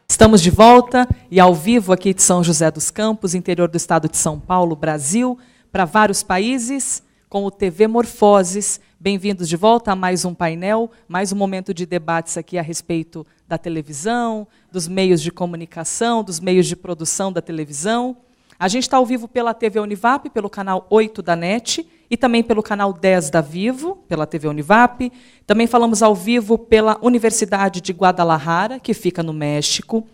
Estamos de volta e ao vivo aqui de São José dos Campos, interior do estado de São Paulo, Brasil, para vários países, com o TV Morfoses. Bem-vindos de volta a mais um painel, mais um momento de debates aqui a respeito da televisão, dos meios de comunicação, dos meios de produção da televisão. A gente está ao vivo pela TV Univap, pelo canal 8 da NET, e também pelo canal 10 da Vivo, pela TV Univap. Também falamos ao vivo pela Universidade de Guadalajara, que fica no México.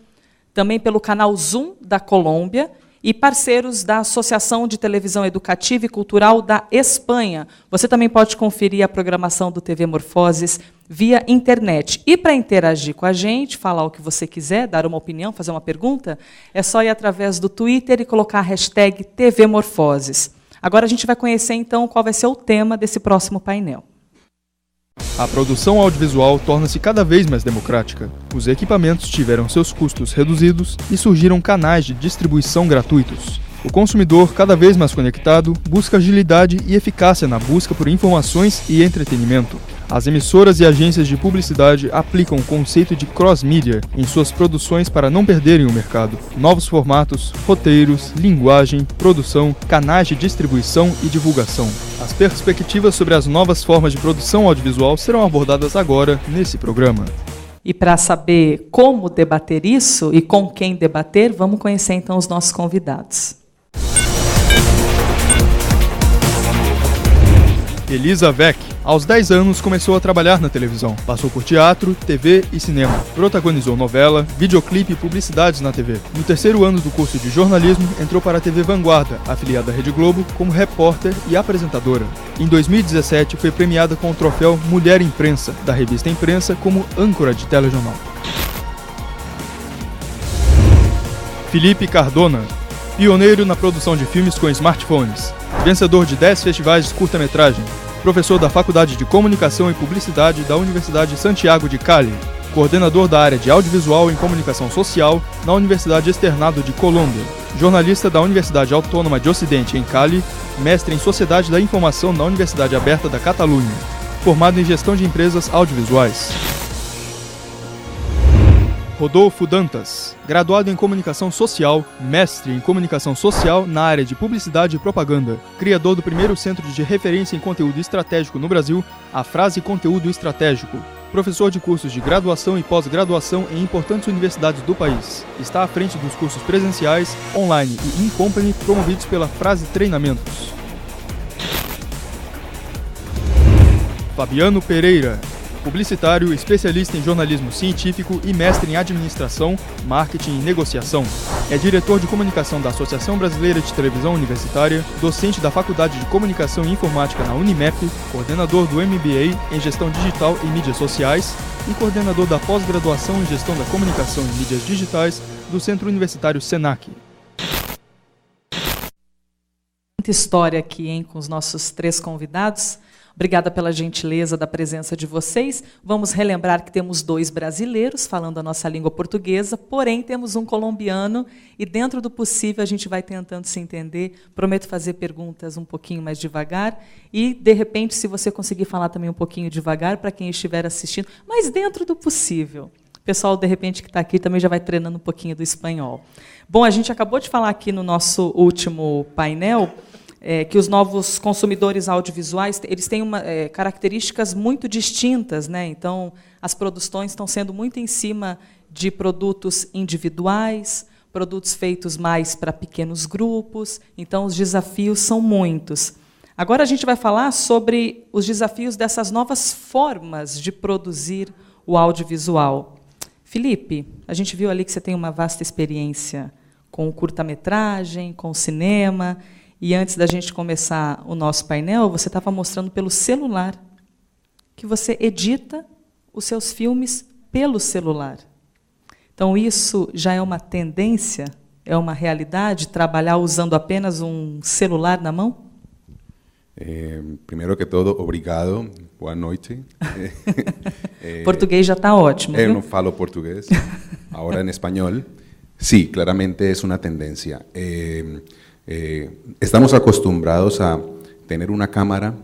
Também pelo canal Zoom, da Colômbia. E parceiros da Associação de Televisão Educativa e Cultural da Espanha. Você também pode conferir a programação do TV Morfoses via internet. E para interagir com a gente, falar o que você quiser, dar uma opinião, fazer uma pergunta, é só ir através do Twitter e colocar a hashtag TV Morfoses. Agora a gente vai conhecer, então, qual vai ser o tema desse próximo painel. A produção audiovisual torna-se cada vez mais democrática. Os equipamentos tiveram seus custos reduzidos e surgiram canais de distribuição gratuitos. O consumidor, cada vez mais conectado, busca agilidade e eficácia na busca por informações e entretenimento. As emissoras e agências de publicidade aplicam o conceito de cross-mídia em suas produções para não perderem o mercado. Novos formatos, roteiros, linguagem, produção, canais de distribuição e divulgação. As perspectivas sobre as novas formas de produção audiovisual serão abordadas agora nesse programa. E para saber como debater isso e com quem debater, vamos conhecer então os nossos convidados. Elisa Weck, aos 10 anos, começou a trabalhar na televisão. Passou por teatro, TV e cinema. Protagonizou novela, videoclipe e publicidades na TV. No terceiro ano do curso de jornalismo, entrou para a TV Vanguarda, afiliada à Rede Globo, como repórter e apresentadora. Em 2017, foi premiada com o troféu Mulher Imprensa, da revista Imprensa, como âncora de telejornal. Felipe Cardona, pioneiro na produção de filmes com smartphones. Vencedor de 10 festivais de curta-metragem, professor da Faculdade de Comunicação e Publicidade da Universidade Santiago de Cali, coordenador da área de audiovisual e comunicação social na Universidade Externado de Colômbia, jornalista da Universidade Autônoma de Ocidente em Cali, mestre em Sociedade da Informação na Universidade Aberta da Catalunha, formado em Gestão de Empresas Audiovisuais. Rodolfo Dantas, graduado em Comunicação Social, mestre em Comunicação Social na área de Publicidade e Propaganda, criador do primeiro centro de referência em conteúdo estratégico no Brasil, a Frase Conteúdo Estratégico, professor de cursos de graduação e pós-graduação em importantes universidades do país. Está à frente dos cursos presenciais, online e in-company promovidos pela Frase Treinamentos. Fabiano Pereira, publicitário, especialista em jornalismo científico e mestre em administração, marketing e negociação. É diretor de comunicação da Associação Brasileira de Televisão Universitária, docente da Faculdade de Comunicação e Informática na Unimep, coordenador do MBA em Gestão Digital e Mídias Sociais e coordenador da pós-graduação em Gestão da Comunicação e Mídias Digitais do Centro Universitário Senac. Muita história aqui, hein, com os nossos três convidados. Obrigada pela gentileza da presença de vocês. Vamos relembrar que temos 2 brasileiros falando a nossa língua portuguesa, porém temos um colombiano e, dentro do possível, a gente vai tentando se entender. Prometo fazer perguntas um pouquinho mais devagar e, de repente, se você conseguir falar também um pouquinho devagar para quem estiver assistindo, mas dentro do possível. O pessoal, de repente, que está aqui também já vai treinando um pouquinho do espanhol. Bom, a gente acabou de falar aqui no nosso último painel que os novos consumidores audiovisuais eles têm características muito distintas, né? Então, as produções estão sendo muito em cima de produtos individuais, produtos feitos mais para pequenos grupos. Então, os desafios são muitos. Agora a gente vai falar sobre os desafios dessas novas formas de produzir o audiovisual. Felipe, a gente viu ali que você tem uma vasta experiência com curta-metragem, com cinema, e antes da gente começar o nosso painel, você estava mostrando pelo celular que você edita os seus filmes pelo celular. Então, isso já é uma tendência, é uma realidade, trabalhar usando apenas um celular na mão? Primeiro que todo, obrigado, boa noite. Português já está ótimo. Eu não falo português, agora em espanhol. Sí, claramente es una tendencia. Estamos acostumbrados a tener una cámara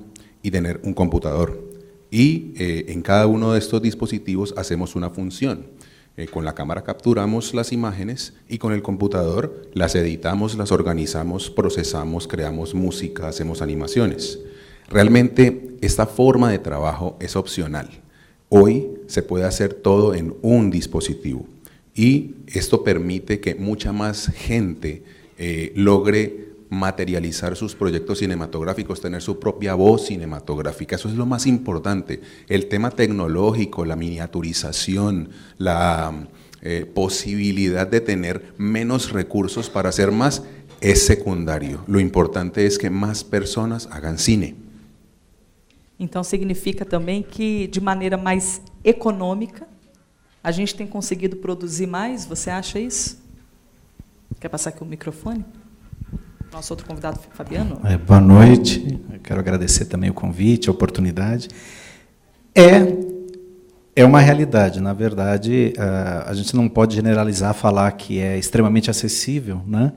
y tener un computador. Y en cada uno de estos dispositivos hacemos una función. Con la cámara capturamos las imágenes y con el computador las editamos, las organizamos, procesamos, creamos música, hacemos animaciones. Realmente esta forma de trabajo es opcional. Hoy se puede hacer todo en un dispositivo y esto permite que mucha más gente logre materializar sus proyectos cinematográficos, tener su propia voz cinematográfica. Eso es lo más importante. El tema tecnológico, la miniaturización, la posibilidad de tener menos recursos para hacer más es secundario. Lo importante es que más personas hagan cine. Então significa também que de maneira mais econômica a gente tem conseguido produzir mais, você acha isso? Quer passar aqui o microfone? Nosso outro convidado, Fabiano. Boa noite, eu quero agradecer também o convite, a oportunidade. É uma realidade, na verdade, a gente não pode generalizar, falar que é extremamente acessível, né?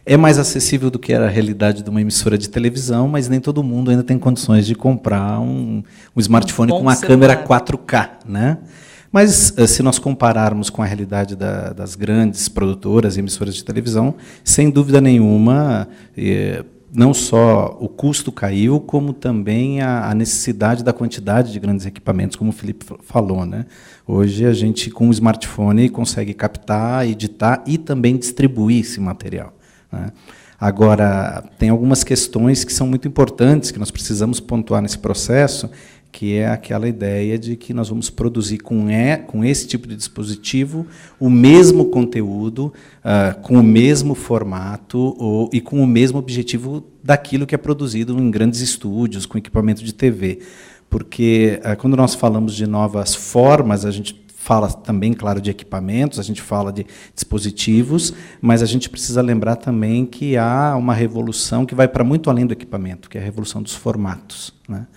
É mais acessível do que era a realidade de uma emissora de televisão, mas nem todo mundo ainda tem condições de comprar um smartphone com uma câmera 4K, né? Mas, se nós compararmos com a realidade das grandes produtoras e emissoras de televisão, sem dúvida nenhuma, não só o custo caiu, como também a necessidade da quantidade de grandes equipamentos, como o Felipe falou, né? Hoje, a gente, com o smartphone, consegue captar, editar e também distribuir esse material, né? Agora, tem algumas questões que são muito importantes, que nós precisamos pontuar nesse processo, que é aquela ideia de que nós vamos produzir com esse tipo de dispositivo o mesmo conteúdo, com o mesmo formato e com o mesmo objetivo daquilo que é produzido em grandes estúdios, com equipamento de TV. Porque, quando nós falamos de novas formas, a gente fala também, claro, de equipamentos, a gente fala de dispositivos, mas a gente precisa lembrar também que há uma revolução que vai para muito além do equipamento, que é a revolução dos formatos, né?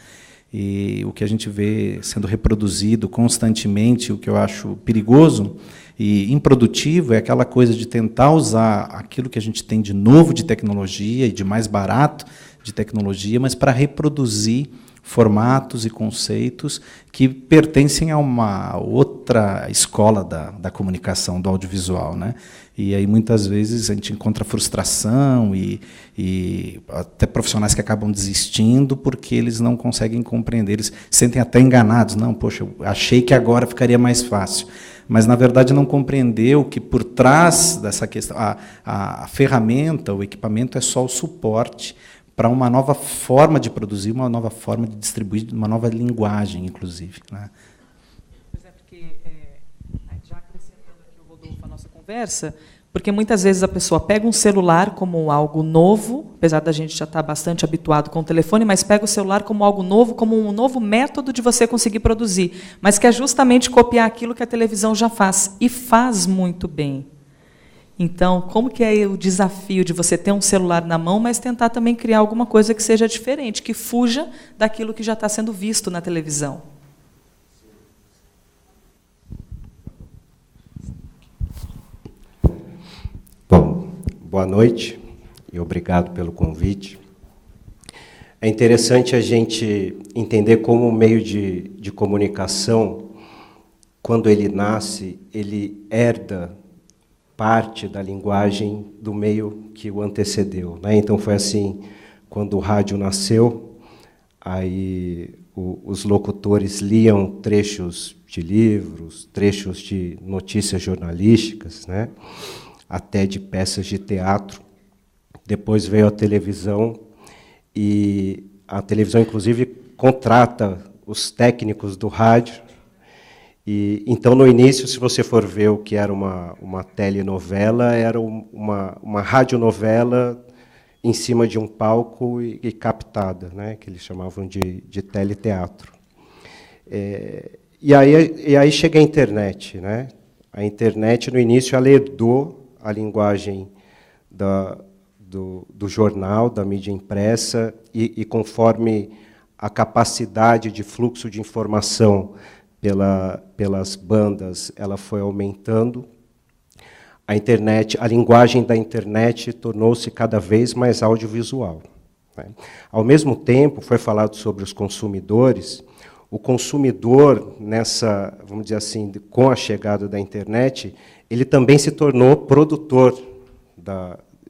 E o que a gente vê sendo reproduzido constantemente, o que eu acho perigoso e improdutivo, é aquela coisa de tentar usar aquilo que a gente tem de novo de tecnologia e de mais barato de tecnologia, mas para reproduzir formatos e conceitos que pertencem a uma outra escola da comunicação, do audiovisual, né? E aí, muitas vezes, a gente encontra frustração e até profissionais que acabam desistindo porque eles não conseguem compreender, eles se sentem até enganados. Não, poxa, eu achei que agora ficaria mais fácil. Mas, na verdade, não compreendeu que, por trás dessa questão, a ferramenta, o equipamento é só o suporte para uma nova forma de produzir, uma nova forma de distribuir, uma nova linguagem, inclusive, né? Pois é, porque, já acrescentando aqui o Rodolfo à nossa conversa, porque muitas vezes a pessoa pega um celular como algo novo, apesar da gente já estar bastante habituado com o telefone, mas pega o celular como algo novo, como um novo método de você conseguir produzir, mas que é justamente copiar aquilo que a televisão já faz, e faz muito bem. Então, como que é o desafio de você ter um celular na mão, mas tentar também criar alguma coisa que seja diferente, que fuja daquilo que já está sendo visto na televisão? Bom, boa noite e obrigado pelo convite. É interessante a gente entender como o meio de comunicação, quando ele nasce, ele herda parte da linguagem do meio que o antecedeu, né? Então foi assim, quando o rádio nasceu, aí os locutores liam trechos de livros, trechos de notícias jornalísticas, né? Até de peças de teatro. Depois veio a televisão e A televisão, inclusive, contrata os técnicos do rádio. E, então, no início, se você for ver o que era uma telenovela, era uma radionovela em cima de um palco e captada, né, que eles chamavam de teleteatro. E aí chega a internet, né? A internet, no início, ela herdou a linguagem do jornal, da mídia impressa, e conforme a capacidade de fluxo de informação pelas bandas, ela foi aumentando, a linguagem da internet tornou-se cada vez mais audiovisual, né? Ao mesmo tempo, foi falado sobre os consumidores. O consumidor, vamos dizer assim, com a chegada da internet, ele também se tornou produtor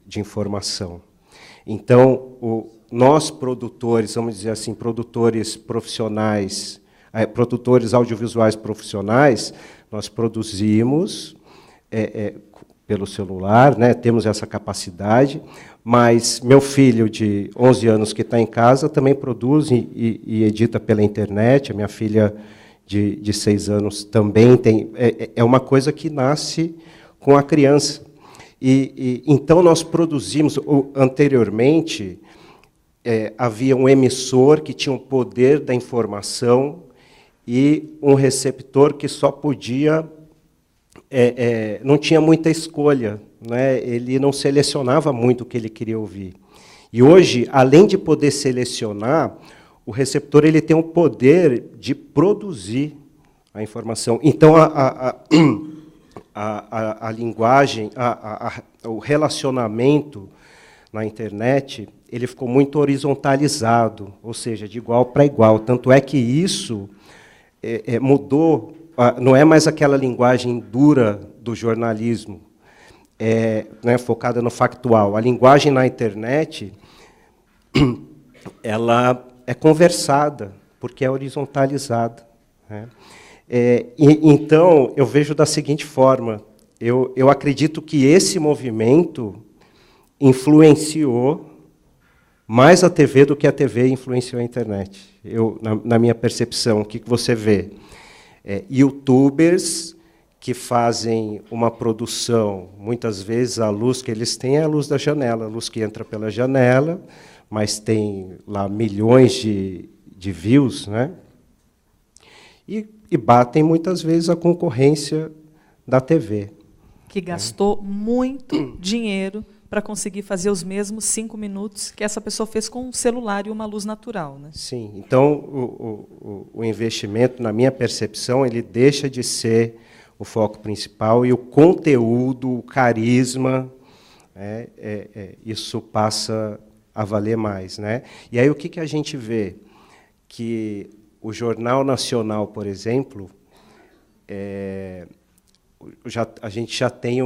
de informação. Então, nós produtores, vamos dizer assim, produtores profissionais, produtores audiovisuais profissionais, nós produzimos pelo celular, né, temos essa capacidade, mas meu filho de 11 anos que está em casa também produz e edita pela internet, a minha filha de 6 anos também tem. É uma coisa que nasce com a criança. Então, nós produzimos, anteriormente, havia um emissor que tinha o poder da informação e um receptor que só podia, não tinha muita escolha, né? Ele não selecionava muito o que ele queria ouvir. E hoje, além de poder selecionar, o receptor ele tem o poder de produzir a informação. Então, a linguagem, o relacionamento na internet, ele ficou muito horizontalizado, ou seja, de igual para igual. Tanto é que isso mudou, não é mais aquela linguagem dura do jornalismo, né, focada no factual. A linguagem na internet, ela é conversada, porque é horizontalizada, né? Então, eu vejo da seguinte forma, eu acredito que esse movimento influenciou mais a TV do que a TV influenciou a internet. Na minha percepção, o que você vê? YouTubers que fazem uma produção, muitas vezes a luz que eles têm é a luz da janela, a luz que entra pela janela, mas tem lá milhões de views, né? E batem muitas vezes a concorrência da TV. Que gastou muito dinheiro para conseguir fazer os mesmos 5 minutos que essa pessoa fez com um celular e uma luz natural, né? Sim. Então, o investimento, na minha percepção, ele deixa de ser o foco principal e o conteúdo, o carisma, isso passa a valer mais, né? E aí o que a gente vê? Que o Jornal Nacional, por exemplo, a gente já tem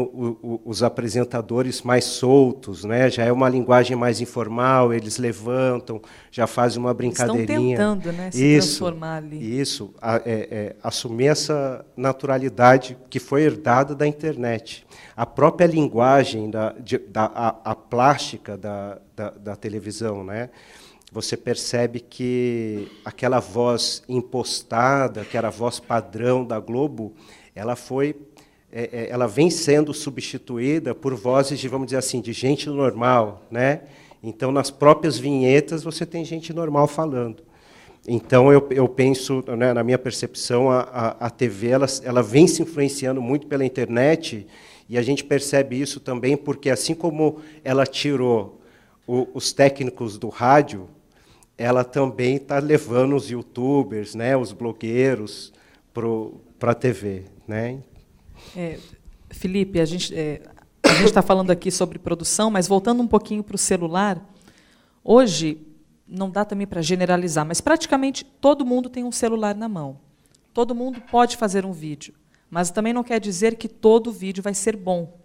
os apresentadores mais soltos, né? Já é uma linguagem mais informal, eles levantam, já fazem uma brincadeirinha. Estão tentando, né, se transformar ali. Isso, assumir essa naturalidade que foi herdada da internet. A própria linguagem, a plástica da televisão, né? Você percebe que aquela voz impostada, que era a voz padrão da Globo, ela vem sendo substituída por vozes de, vamos dizer assim, de gente normal, né? Então, nas próprias vinhetas, você tem gente normal falando. Então, eu penso, né, na minha percepção, a TV ela vem se influenciando muito pela internet, e a gente percebe isso também porque, assim como ela tirou os técnicos do rádio, ela também está levando os youtubers, né, os blogueiros, para a TV, né? Felipe, a gente está falando aqui sobre produção, mas voltando um pouquinho para o celular, hoje, não dá também para generalizar, mas praticamente todo mundo tem um celular na mão. Todo mundo pode fazer um vídeo, mas também não quer dizer que todo vídeo vai ser bom.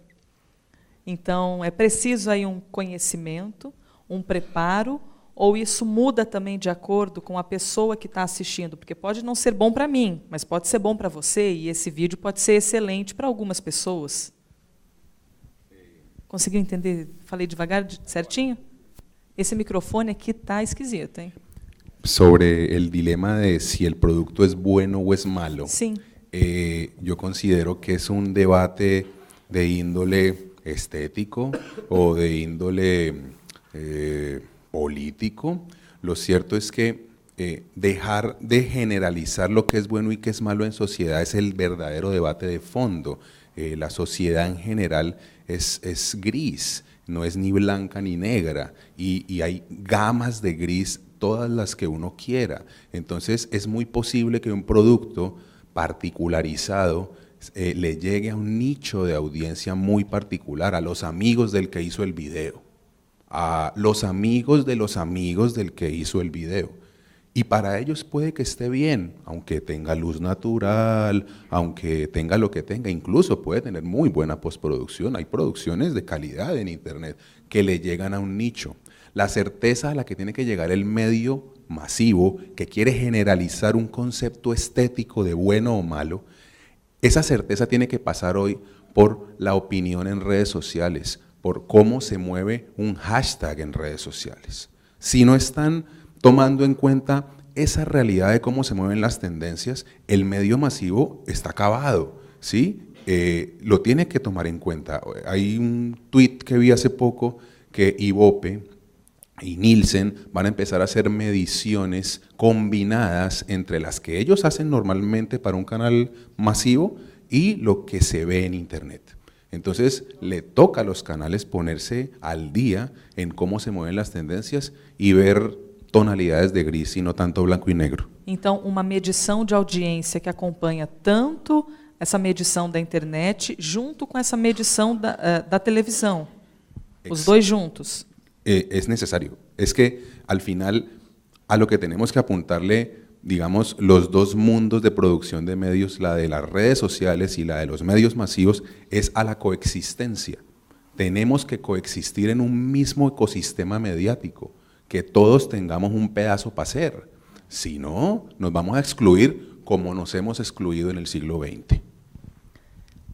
Então, é preciso aí um conhecimento, um preparo, ou isso muda também de acordo com a pessoa que está assistindo? Porque pode não ser bom para mim, mas pode ser bom para você, e esse vídeo pode ser excelente para algumas pessoas. Conseguiu entender? Falei devagar, certinho? Esse microfone aqui está esquisito, hein? sobre el dilema de si el producto es bueno o es malo. Sim. Yo considero que es un debate de índole estético o de índole político. Lo cierto es que dejar de generalizar lo que es bueno y que es malo en sociedad es el verdadero debate de fondo. La sociedad en general es gris, no es ni blanca ni negra, y hay gamas de gris, todas las que uno quiera. Entonces es muy posible que un producto particularizado le llegue a un nicho de audiencia muy particular, a los amigos del que hizo el video, a los amigos del que hizo el video. Y para ellos puede que esté bien, aunque tenga luz natural, aunque tenga lo que tenga, incluso puede tener muy buena postproducción. Hay producciones de calidad en Internet que le llegan a un nicho. La certeza a la que tiene que llegar el medio masivo, que quiere generalizar un concepto estético de bueno o malo, esa certeza tiene que pasar hoy por la opinión en redes sociales, por cómo se mueve un hashtag en redes sociales. Si no están tomando en cuenta esa realidad de cómo se mueven las tendencias, el medio masivo está acabado, ¿sí? Lo tiene que tomar en cuenta. Hay un tuit que vi hace poco que Ibope y Nielsen van a empezar a hacer mediciones combinadas entre las que ellos hacen normalmente para un canal masivo y lo que se ve en Internet. Entonces, le toca a los canales ponerse al día en cómo se mueven las tendencias y ver tonalidades de gris e não tanto branco e negro. Então, uma medição de audiência que acompanha tanto essa medição da internet junto com essa medição da televisão. Os dois juntos. Es necesario. Es que, al final, a lo que tenemos que apuntarle, digamos, los dos mundos de producción de medios, la de las redes sociales y la de los medios masivos, es a la coexistencia. Tenemos que coexistir en un mismo ecosistema mediático, que todos tengamos un pedazo para hacer. Si no, nos vamos a excluir como nos hemos excluído en el siglo XX.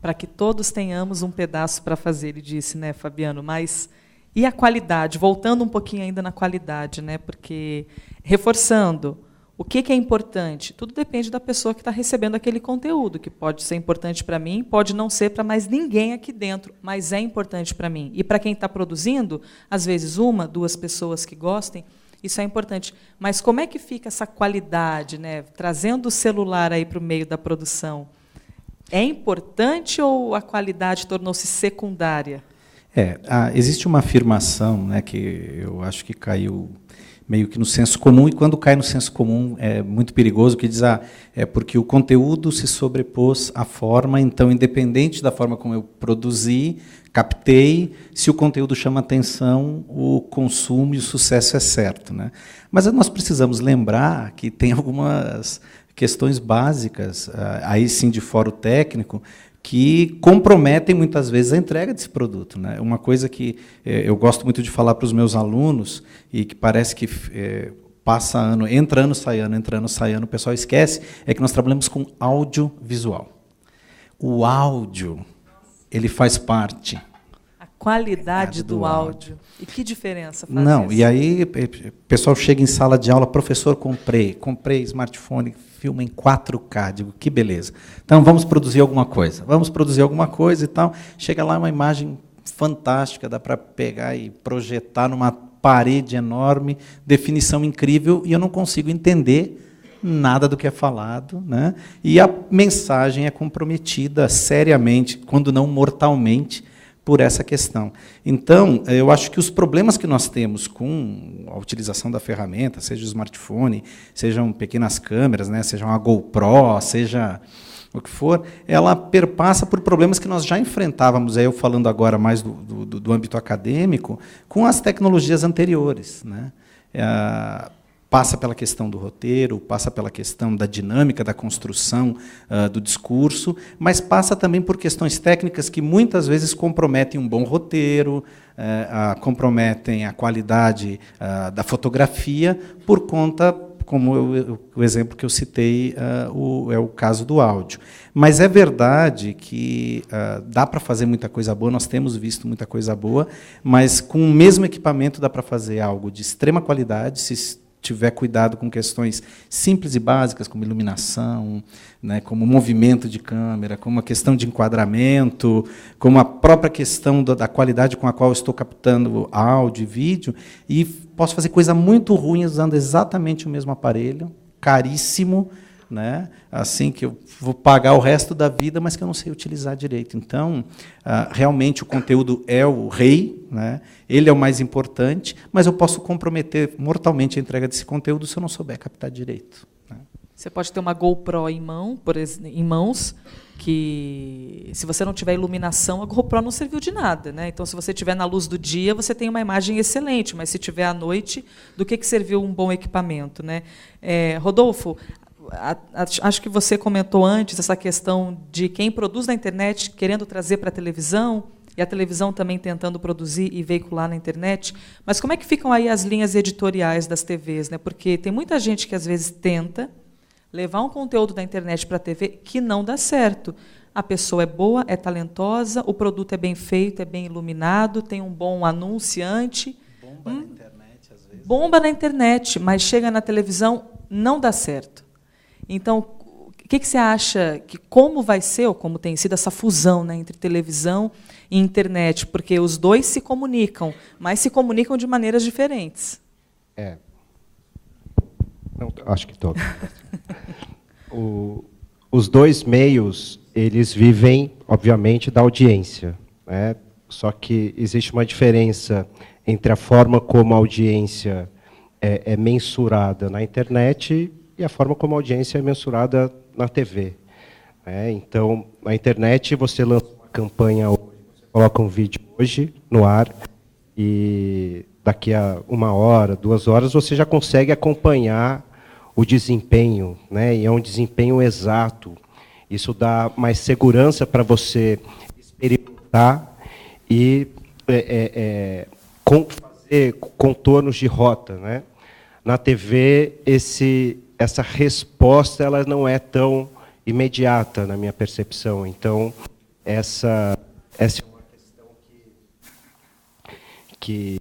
Para que todos tenhamos um pedaço para fazer, ele disse, né, Fabiano? Mas e a qualidade? Voltando um pouquinho ainda na qualidade, né? Porque, reforçando, o que é importante? Tudo depende da pessoa que está recebendo aquele conteúdo, que pode ser importante para mim, pode não ser para mais ninguém aqui dentro, mas é importante para mim. E para quem está produzindo, às vezes uma, duas pessoas que gostem, isso é importante. Mas como é que fica essa qualidade, né? Trazendo o celular aí para o meio da produção, é importante ou a qualidade tornou-se secundária? Existe uma afirmação, né, que eu acho que caiu meio que no senso comum, e quando cai no senso comum é muito perigoso, que diz, é porque o conteúdo se sobrepôs à forma, então, independente da forma como eu produzi, captei, se o conteúdo chama atenção, o consumo e o sucesso é certo, né? Mas nós precisamos lembrar que tem algumas questões básicas, aí sim de fórum técnico, que comprometem muitas vezes a entrega desse produto, né? Uma coisa que eu gosto muito de falar para os meus alunos, e que parece que passa ano, entra ano, sai ano, o pessoal esquece, é que nós trabalhamos com audiovisual. O áudio, ele faz parte. A qualidade do áudio. E que diferença faz Não, isso? E aí o pessoal chega em sala de aula, professor, comprei smartphone, filma em 4K, digo, que beleza. Então, vamos produzir alguma coisa e tal. Chega lá uma imagem fantástica, dá para pegar e projetar numa parede enorme, definição incrível, e eu não consigo entender nada do que é falado, né? E a mensagem é comprometida seriamente, quando não mortalmente, por essa questão. Então, eu acho que os problemas que nós temos com a utilização da ferramenta, seja o smartphone, sejam pequenas câmeras, né, seja uma GoPro, seja o que for, ela perpassa por problemas que nós já enfrentávamos, eu falando agora mais do âmbito acadêmico, com as tecnologias anteriores, né? Passa pela questão do roteiro, passa pela questão da dinâmica, da construção do discurso, mas passa também por questões técnicas que muitas vezes comprometem um bom roteiro, comprometem a qualidade da fotografia, por conta, como o exemplo que eu citei, é o caso do áudio. Mas é verdade que dá para fazer muita coisa boa, nós temos visto muita coisa boa, mas com o mesmo equipamento dá para fazer algo de extrema qualidade, se tiver cuidado com questões simples e básicas, como iluminação, né, como movimento de câmera, como a questão de enquadramento, como a própria questão da qualidade com a qual eu estou captando áudio e vídeo, e posso fazer coisa muito ruim usando exatamente o mesmo aparelho, caríssimo, né, assim que eu vou pagar o resto da vida, mas que eu não sei utilizar direito. Então, realmente o conteúdo é o rei, né, ele é o mais importante, mas eu posso comprometer mortalmente a entrega desse conteúdo se eu não souber captar direito, né. Você pode ter uma GoPro em mãos, que, se você não tiver iluminação, a GoPro não serviu de nada, né? Então, se você estiver na luz do dia, você tem uma imagem excelente, mas se estiver à noite, do que serviu um bom equipamento, né? Rodolfo, acho que você comentou antes essa questão de quem produz na internet querendo trazer para a televisão, e a televisão também tentando produzir e veicular na internet. Mas como é que ficam aí as linhas editoriais das TVs, né? Porque tem muita gente que, às vezes, tenta levar um conteúdo da internet para a TV que não dá certo. A pessoa é boa, é talentosa, o produto é bem feito, é bem iluminado, tem um bom anunciante. Bomba na internet, às vezes. Bomba na internet, mas chega na televisão, não dá certo. Então, o que você acha, que como vai ser, ou como tem sido essa fusão, né, entre televisão e internet? Porque os dois se comunicam, mas se comunicam de maneiras diferentes. Não, acho que estou. Os dois meios, eles vivem, obviamente, da audiência, né? Só que existe uma diferença entre a forma como a audiência é mensurada na internet e a forma como a audiência é mensurada na TV, né? Então, na internet, você lança uma campanha hoje, você coloca um vídeo hoje no ar, e daqui a 1 hora, 2 horas, você já consegue acompanhar o desempenho, né? E é um desempenho exato. Isso dá mais segurança para você experimentar e fazer contornos de rota, né? Na TV, essa resposta ela não é tão imediata, na minha percepção. Então, essa é uma questão que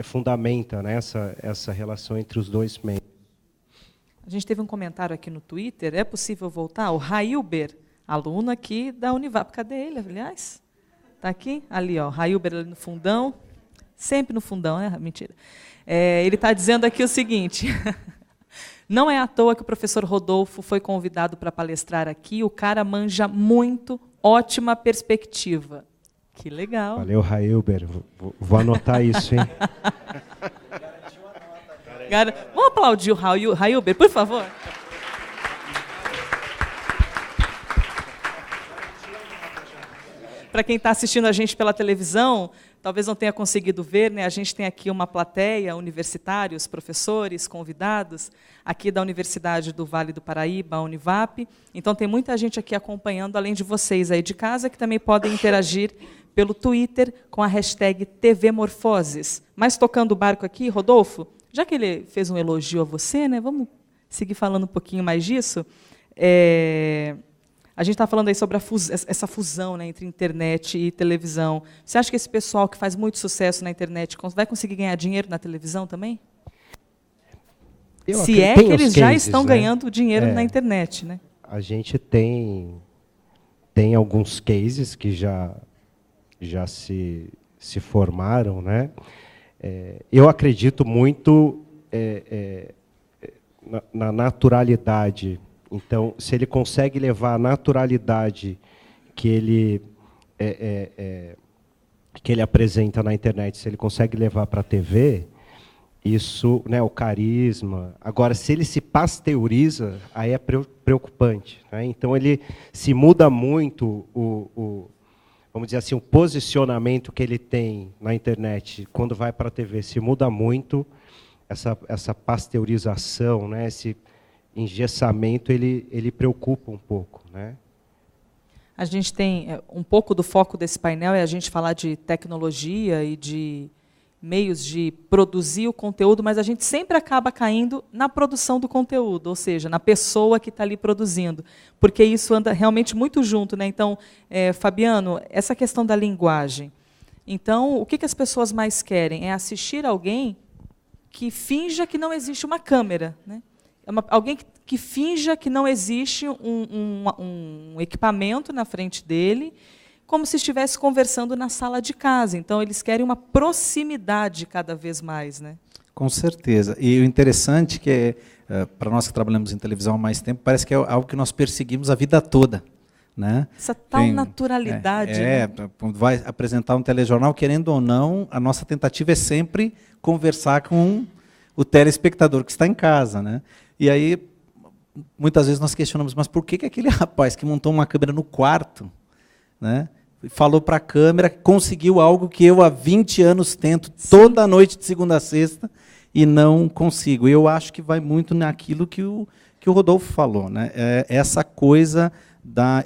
fundamenta, né, essa relação entre os dois meios. A gente teve um comentário aqui no Twitter, é possível voltar? O Railber, aluno aqui da Univap. Cadê ele, aliás? Está aqui? Ali, ó, Railber ali no fundão. Sempre no fundão, né? Mentira. Ele está dizendo aqui o seguinte: não é à toa que o professor Rodolfo foi convidado para palestrar aqui, o cara manja muito, ótima perspectiva. Que legal. Valeu, Railber. Vou anotar isso, hein? Vamos aplaudir o Railber, por favor. Para quem está assistindo a gente pela televisão, talvez não tenha conseguido ver, né? A gente tem aqui uma plateia, universitários, professores, convidados, aqui da Universidade do Vale do Paraíba, a Univap. Então, tem muita gente aqui acompanhando, além de vocês aí de casa, que também podem interagir pelo Twitter com a hashtag TVMorfoses. Mas, tocando o barco aqui, Rodolfo, já que ele fez um elogio a você, né? Vamos seguir falando um pouquinho mais disso. A gente está falando aí sobre essa fusão, né, entre internet e televisão. Você acha que esse pessoal que faz muito sucesso na internet vai conseguir ganhar dinheiro na televisão também? Se é que eles já estão ganhando dinheiro na internet, né? A gente tem alguns cases que já se formaram, né? Eu acredito muito na naturalidade. Então, se ele consegue levar a naturalidade que ele apresenta na internet, se ele consegue levar para a TV, isso, né, o carisma. Agora, se ele se pasteuriza, aí é preocupante, né? Então, ele se muda muito vamos dizer assim, o posicionamento que ele tem na internet quando vai para a TV, se muda muito. Essa pasteurização, né, esse engessamento, ele preocupa um pouco, né? A gente tem um pouco do foco desse painel é a gente falar de tecnologia e de meios de produzir o conteúdo, mas a gente sempre acaba caindo na produção do conteúdo, ou seja, na pessoa que está ali produzindo, porque isso anda realmente muito junto, né? Então, Fabiano, essa questão da linguagem, Então, o que as pessoas mais querem? É assistir alguém que finja que não existe uma câmera, né? Alguém que finja que não existe um equipamento na frente dele, como se estivesse conversando na sala de casa. Então, eles querem uma proximidade cada vez mais, né? Com certeza. E o interessante que para nós que trabalhamos em televisão há mais tempo, parece que é algo que nós perseguimos a vida toda, né? Essa tal naturalidade. né? Vai apresentar um telejornal, querendo ou não, a nossa tentativa é sempre conversar com o telespectador que está em casa, né? E aí, muitas vezes nós questionamos, mas por que aquele rapaz que montou uma câmera no quarto, né, falou para a câmera, conseguiu algo que eu há 20 anos tento toda noite de segunda a sexta e não consigo? Eu acho que vai muito naquilo que o Rodolfo falou, né? Essa coisa da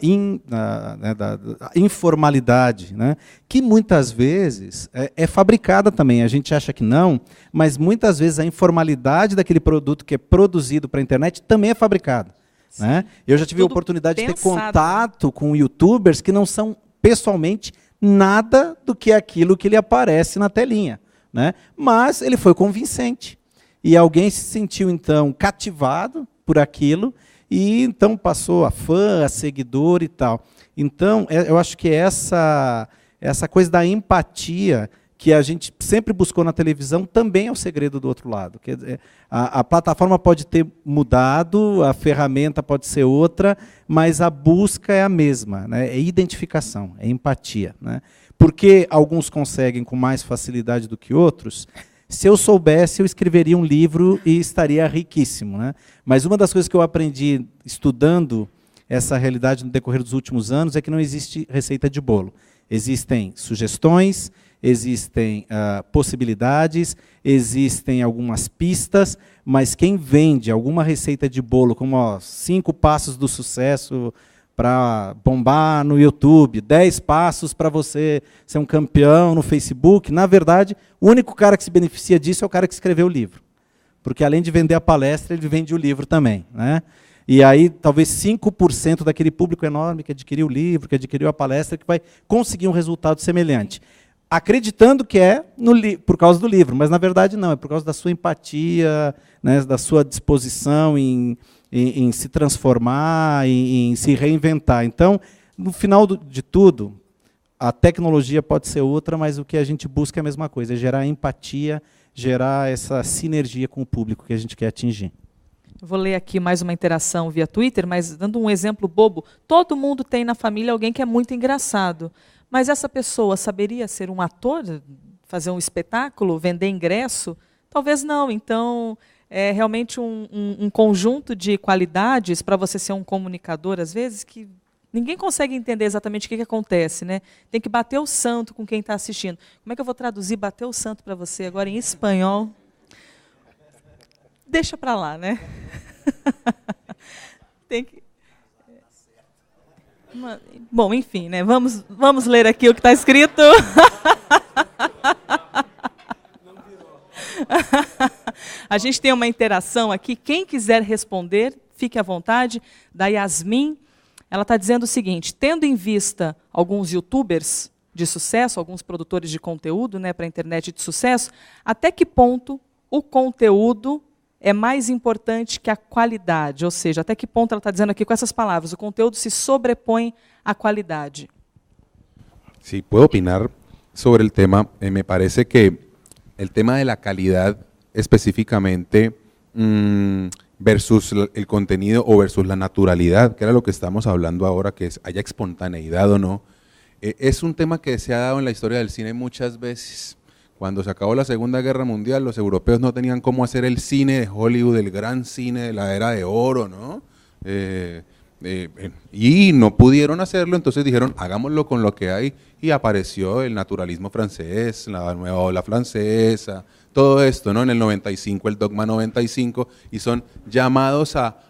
informalidade, né? Que muitas vezes é fabricada também. A gente acha que não, mas muitas vezes a informalidade daquele produto que é produzido para a internet também é fabricada, né? Eu já tive a oportunidade de ter contato com youtubers que não são pessoalmente nada do que aquilo que ele aparece na telinha, né? Mas ele foi convincente. E alguém se sentiu, então, cativado por aquilo, e então passou a fã, a seguidor e tal. Então, eu acho que essa coisa da empatia que a gente sempre buscou na televisão também é o segredo do outro lado. Quer dizer, a plataforma pode ter mudado, a ferramenta pode ser outra, mas a busca é a mesma, né? É identificação, é empatia, né? Porque alguns conseguem com mais facilidade do que outros. Se eu soubesse, eu escreveria um livro e estaria riquíssimo, né? Mas uma das coisas que eu aprendi estudando essa realidade no decorrer dos últimos anos é que não existe receita de bolo. Existem sugestões, existem possibilidades, existem algumas pistas, mas quem vende alguma receita de bolo, como 5 passos do sucesso para bombar no YouTube, 10 passos para você ser um campeão no Facebook, na verdade, o único cara que se beneficia disso é o cara que escreveu o livro. Porque além de vender a palestra, ele vende o livro também, né? E aí, talvez 5% daquele público enorme que adquiriu o livro, que adquiriu a palestra, que vai conseguir um resultado semelhante. Acreditando que é por causa do livro, mas na verdade não, é por causa da sua empatia, né, da sua disposição em se transformar, em se reinventar. Então, no final de tudo, a tecnologia pode ser outra, mas o que a gente busca é a mesma coisa, é gerar empatia, gerar essa sinergia com o público que a gente quer atingir. Vou ler aqui mais uma interação via Twitter, mas dando um exemplo bobo, todo mundo tem na família alguém que é muito engraçado, mas essa pessoa saberia ser um ator, fazer um espetáculo, vender ingresso? Talvez não. Então, é realmente um conjunto de qualidades para você ser um comunicador, às vezes, que ninguém consegue entender exatamente o que acontece, né? Tem que bater o santo com quem está assistindo. Como é que eu vou traduzir bater o santo para você agora em espanhol? Deixa para lá, né? Tem que... Bom, enfim, né? Vamos ler aqui o que está escrito. A gente tem uma interação aqui. Quem quiser responder, fique à vontade. Da Yasmin, ela está dizendo o seguinte: tendo em vista alguns youtubers de sucesso, alguns produtores de conteúdo, né, para a internet de sucesso, até que ponto o conteúdo é mais importante que a qualidade? Ou seja, até que ponto ela está dizendo aqui com essas palavras, o conteúdo se sobrepõe à qualidade? Sí, puedo opinar sobre el tema. Me parece que el tema de la calidad específicamente versus el contenido o versus la naturalidad, que era lo que estamos hablando ahora, que haya espontaneidad o no, es un tema que se ha dado en la historia del cine muchas veces. Cuando se acabó la Segunda Guerra Mundial, los europeos no tenían cómo hacer el cine de Hollywood, el gran cine de la era de oro, ¿no? Y no pudieron hacerlo, entonces dijeron, hagámoslo con lo que hay, y apareció el naturalismo francés, la nueva ola francesa, todo esto, ¿no? En el 95, el Dogma 95, y son llamados a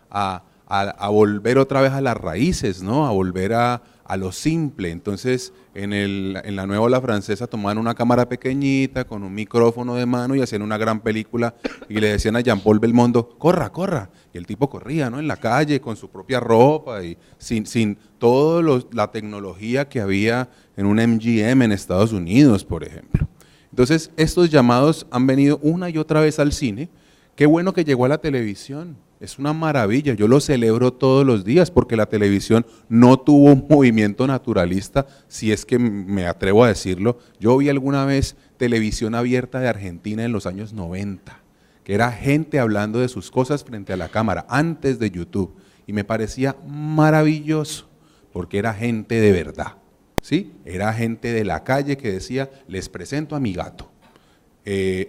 a volver otra vez a las raíces, ¿no? A volver a lo simple. Entonces, en la Nueva Ola Francesa tomaban una cámara pequeñita con un micrófono de mano y hacían una gran película y le decían a Jean-Paul Belmondo, corra, corra. Y el tipo corría, ¿no? En la calle con su propia ropa y sin toda la tecnología que había en un MGM en Estados Unidos, por ejemplo. Entonces, estos llamados han venido una y otra vez al cine. Qué bueno que llegó a la televisión. Es una maravilla, yo lo celebro todos los días porque la televisión no tuvo un movimiento naturalista, si es que me atrevo a decirlo. Yo vi alguna vez televisión abierta de Argentina en los años 90, que era gente hablando de sus cosas frente a la cámara, antes de YouTube, y me parecía maravilloso, porque era gente de verdad, ¿sí? Era gente de la calle que decía, les presento a mi gato,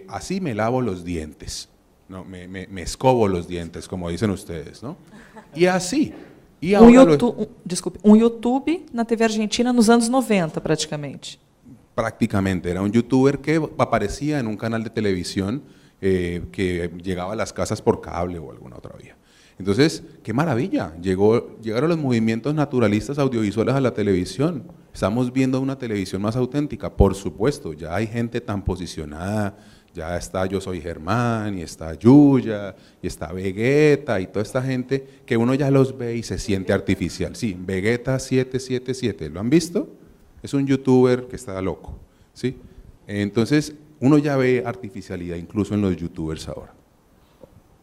así me lavo los dientes. No, me escobo los dientes, como dicen ustedes, ¿no? E assim. E Desculpe, YouTube na TV argentina nos anos 90, praticamente. Prácticamente, era un youtuber que aparecía en un canal de televisión que llegaba a las casas por cable o alguna otra vía. Entonces, qué maravilla, llegaron los movimientos naturalistas audiovisuales a la televisión. Estamos viendo una televisión más auténtica, por supuesto, ya hay gente tan posicionada. Ya está Yo Soy Germán, y está Yuya, y está Vegeta, y toda esta gente que uno ya los ve y se siente artificial. Sí, Vegeta 777, ¿lo han visto? Es un youtuber que está loco, ¿sí? Entonces, uno ya ve artificialidad incluso en los youtubers ahora,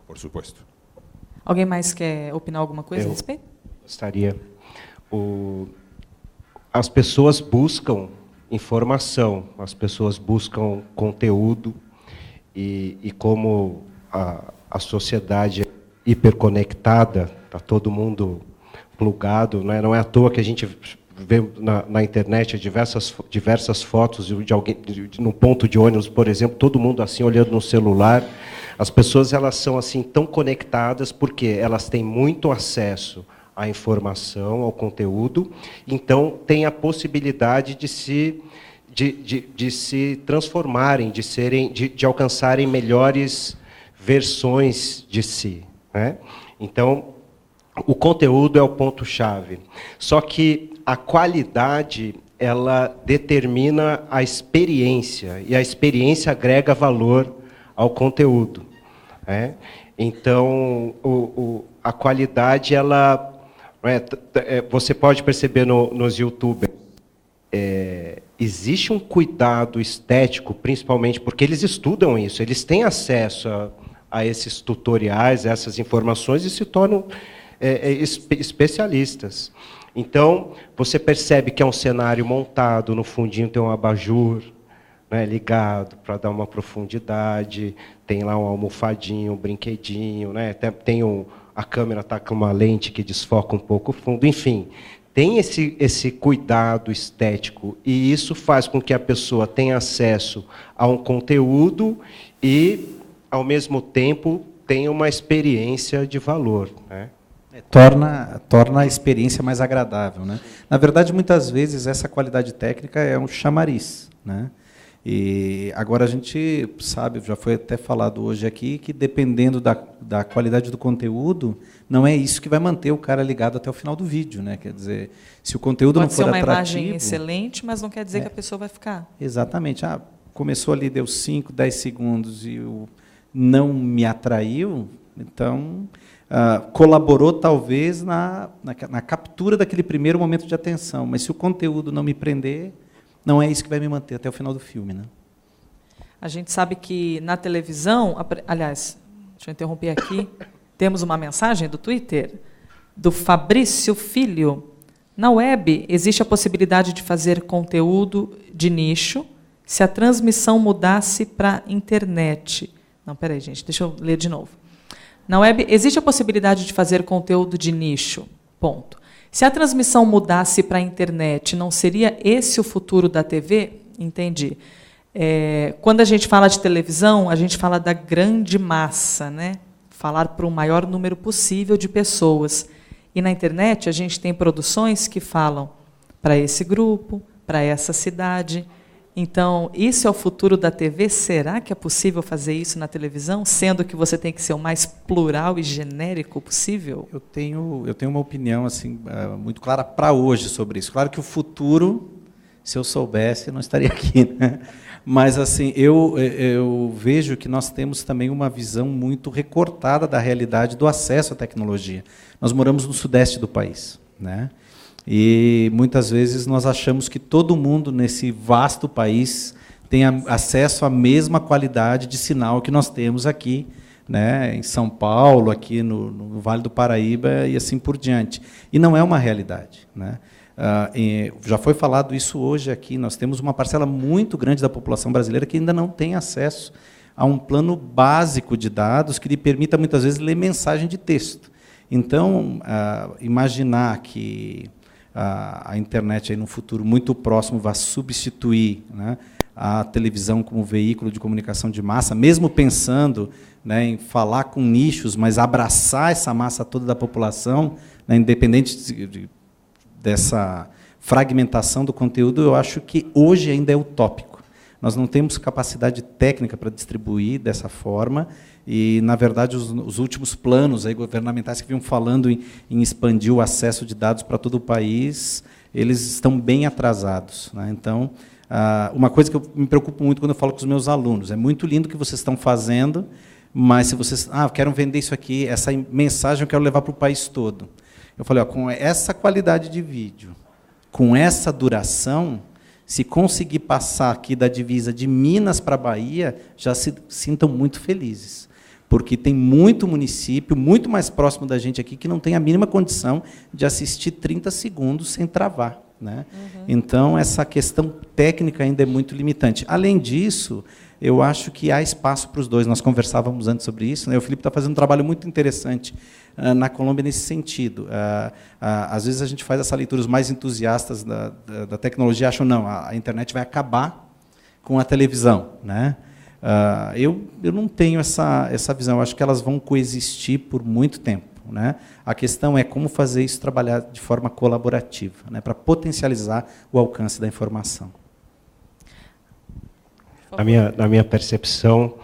por supuesto. Alguém mais quer opinar alguma coisa a respeito? Gostaria. As pessoas buscam informação, as pessoas buscam conteúdo, e como a sociedade é hiperconectada, está todo mundo plugado, não é à toa que a gente vê na internet diversas fotos de alguém no ponto de ônibus, por exemplo, todo mundo assim olhando no celular. As pessoas elas são assim tão conectadas porque elas têm muito acesso à informação, ao conteúdo, então tem a possibilidade de se transformarem, de alcançarem melhores versões de si, né? Então, o conteúdo é o ponto-chave. Só que a qualidade, ela determina a experiência, e a experiência agrega valor ao conteúdo, né? Então, a qualidade, ela, você pode perceber nos YouTubers, existe um cuidado estético, principalmente porque eles estudam isso, eles têm acesso a esses tutoriais, a essas informações e se tornam especialistas. Então, você percebe que é um cenário montado, no fundinho tem um abajur, né, ligado para dar uma profundidade, tem lá um almofadinho, um brinquedinho, né, a câmera está com uma lente que desfoca um pouco o fundo, enfim. Tem esse cuidado estético e isso faz com que a pessoa tenha acesso a um conteúdo e, ao mesmo tempo, tenha uma experiência de valor, né? Torna a experiência mais agradável, né? Na verdade, muitas vezes, essa qualidade técnica é um chamariz, né? E agora a gente sabe, já foi até falado hoje aqui, que dependendo da qualidade do conteúdo, não é isso que vai manter o cara ligado até o final do vídeo, né? Quer dizer, se o conteúdo não for atrativo... Pode ser uma imagem excelente, mas não quer dizer que a pessoa vai ficar. Exatamente. Começou ali, deu 5, 10 segundos e não me atraiu, então colaborou talvez na captura daquele primeiro momento de atenção, mas se o conteúdo não me prender... Não é isso que vai me manter até o final do filme, né? A gente sabe que na televisão, aliás, deixa eu interromper aqui, temos uma mensagem do Twitter, do Fabrício Filho. Na web, existe a possibilidade de fazer conteúdo de nicho se a transmissão mudasse para a internet. Não, peraí, gente, deixa eu ler de novo. Na web, existe a possibilidade de fazer conteúdo de nicho, ponto. Se a transmissão mudasse para a internet, não seria esse o futuro da TV? Entendi. Quando a gente fala de televisão, a gente fala da grande massa, né? Falar para o maior número possível de pessoas. E na internet, a gente tem produções que falam para esse grupo, para essa cidade. Então, isso é o futuro da TV? Será que é possível fazer isso na televisão, sendo que você tem que ser o mais plural e genérico possível? Eu tenho uma opinião assim, muito clara para hoje sobre isso. Claro que o futuro, se eu soubesse, eu não estaria aqui, né? Mas assim, eu vejo que nós temos também uma visão muito recortada da realidade do acesso à tecnologia. Nós moramos no sudeste do país, né? E muitas vezes nós achamos que todo mundo nesse vasto país tem acesso à mesma qualidade de sinal que nós temos aqui, né, em São Paulo, aqui no Vale do Paraíba e assim por diante. E não é uma realidade, né? Já foi falado isso hoje aqui, nós temos uma parcela muito grande da população brasileira que ainda não tem acesso a um plano básico de dados que lhe permita, muitas vezes, ler mensagem de texto. Então, imaginar que a internet, aí, no futuro muito próximo, vai substituir, né, a televisão como veículo de comunicação de massa, mesmo pensando, né, em falar com nichos, mas abraçar essa massa toda da população, né, independente dessa fragmentação do conteúdo, eu acho que hoje ainda é utópico. Nós não temos capacidade técnica para distribuir dessa forma e, na verdade, os últimos planos aí governamentais que vinham falando em expandir o acesso de dados para todo o país, eles estão bem atrasados, né? Então, uma coisa que eu me preocupo muito quando eu falo com os meus alunos, é muito lindo o que vocês estão fazendo, mas se vocês querem vender isso aqui, essa mensagem eu quero levar para o país todo. Eu falei, com essa qualidade de vídeo, com essa duração, se conseguir passar aqui da divisa de Minas para a Bahia, já se sintam muito felizes, porque tem muito município, muito mais próximo da gente aqui, que não tem a mínima condição de assistir 30 segundos sem travar, né? Uhum. Então, essa questão técnica ainda é muito limitante. Além disso, eu acho que há espaço para os dois. Nós conversávamos antes sobre isso, né? O Felipe está fazendo um trabalho muito interessante na Colômbia nesse sentido. Às vezes a gente faz essa leitura, os mais entusiastas da tecnologia acham não, a internet vai acabar com a televisão, né? Eu não tenho essa visão. Eu acho que elas vão coexistir por muito tempo, né? A questão é como fazer isso trabalhar de forma colaborativa, né, para potencializar o alcance da informação. Na minha percepção,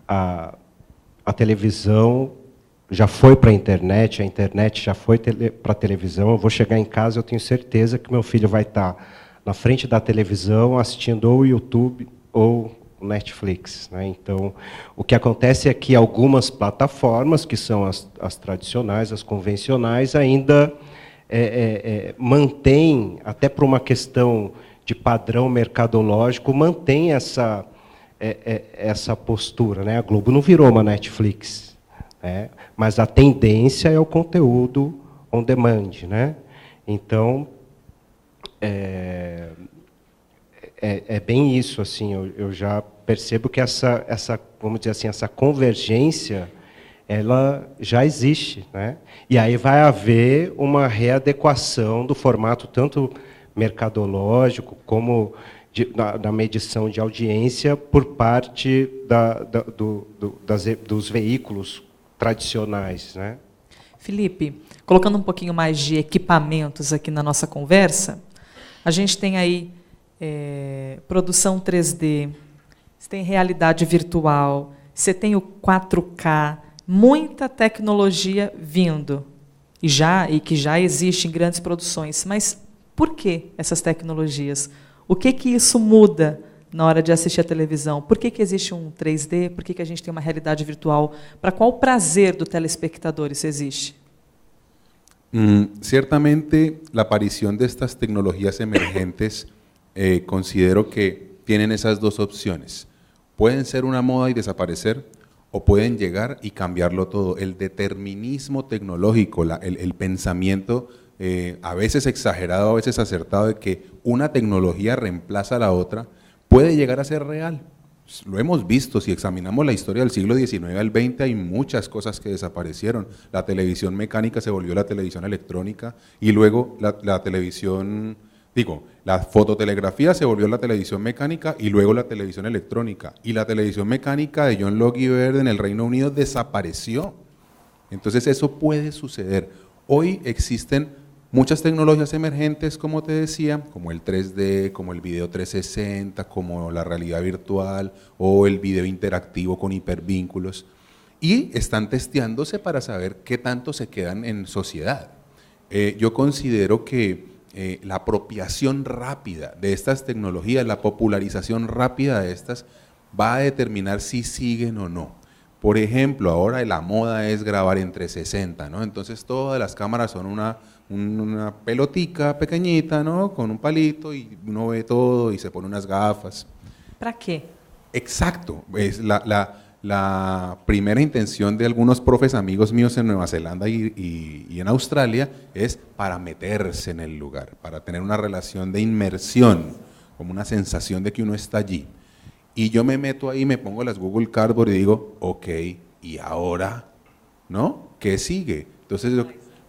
a televisão já foi para a internet já foi para a televisão. Eu vou chegar em casa, eu tenho certeza que meu filho vai estar na frente da televisão assistindo ou o YouTube ou o Netflix, né? Então, o que acontece é que algumas plataformas, que são as tradicionais, as convencionais, ainda mantêm, até por uma questão de padrão mercadológico, mantém essa postura, né? A Globo não virou uma Netflix, né? Mas a tendência é o conteúdo on demand, né? Então, é bem isso, assim. Eu já percebo que essa, vamos dizer assim, essa convergência, ela já existe, né? E aí vai haver uma readequação do formato tanto mercadológico como da medição de audiência por parte dos veículos tradicionais, né? Felipe, colocando um pouquinho mais de equipamentos aqui na nossa conversa, a gente tem aí produção 3D, você tem realidade virtual, você tem o 4K, muita tecnologia vindo, e que já existe em grandes produções. Mas por que essas tecnologias? O que isso muda na hora de assistir a televisão? Por que existe um 3D? Por que a gente tem uma realidade virtual? Para qual prazer do telespectador isso existe? Ciertamente, la aparición de estas tecnologías emergentes considero que tienen esas dos opciones. Pueden ser una moda y desaparecer, o pueden llegar y cambiarlo todo. El determinismo tecnológico, el pensamiento a veces exagerado, a veces acertado, de que una tecnología reemplaza a la otra, puede llegar a ser real. Lo hemos visto, si examinamos la historia del siglo XIX al XX, hay muchas cosas que desaparecieron. La televisión mecánica se volvió la televisión electrónica, y luego la televisión, la fototelegrafía se volvió la televisión mecánica, y luego la televisión electrónica. Y la televisión mecánica de John Logie Baird en el Reino Unido desapareció. Entonces eso puede suceder. Hoy existen Muchas tecnologías emergentes, como te decía, como el 3D, como el video 360, como la realidad virtual o el video interactivo con hipervínculos, y están testeándose para saber qué tanto se quedan en sociedad. Yo considero que la apropiación rápida de estas tecnologías, la popularización rápida de estas, va a determinar si siguen o no. Por ejemplo, ahora la moda es grabar en 360, ¿no? Entonces todas las cámaras son una pelotica pequeñita, ¿no? Con un palito y uno ve todo y se pone unas gafas. ¿Para qué? Exacto, es la primera intención de algunos profes amigos míos en Nueva Zelanda y en Australia es para meterse en el lugar, para tener una relación de inmersión, como una sensación de que uno está allí. Y yo me meto ahí, me pongo las Google Cardboard y digo, ok, ¿y ahora? ¿No? ¿Qué sigue? Entonces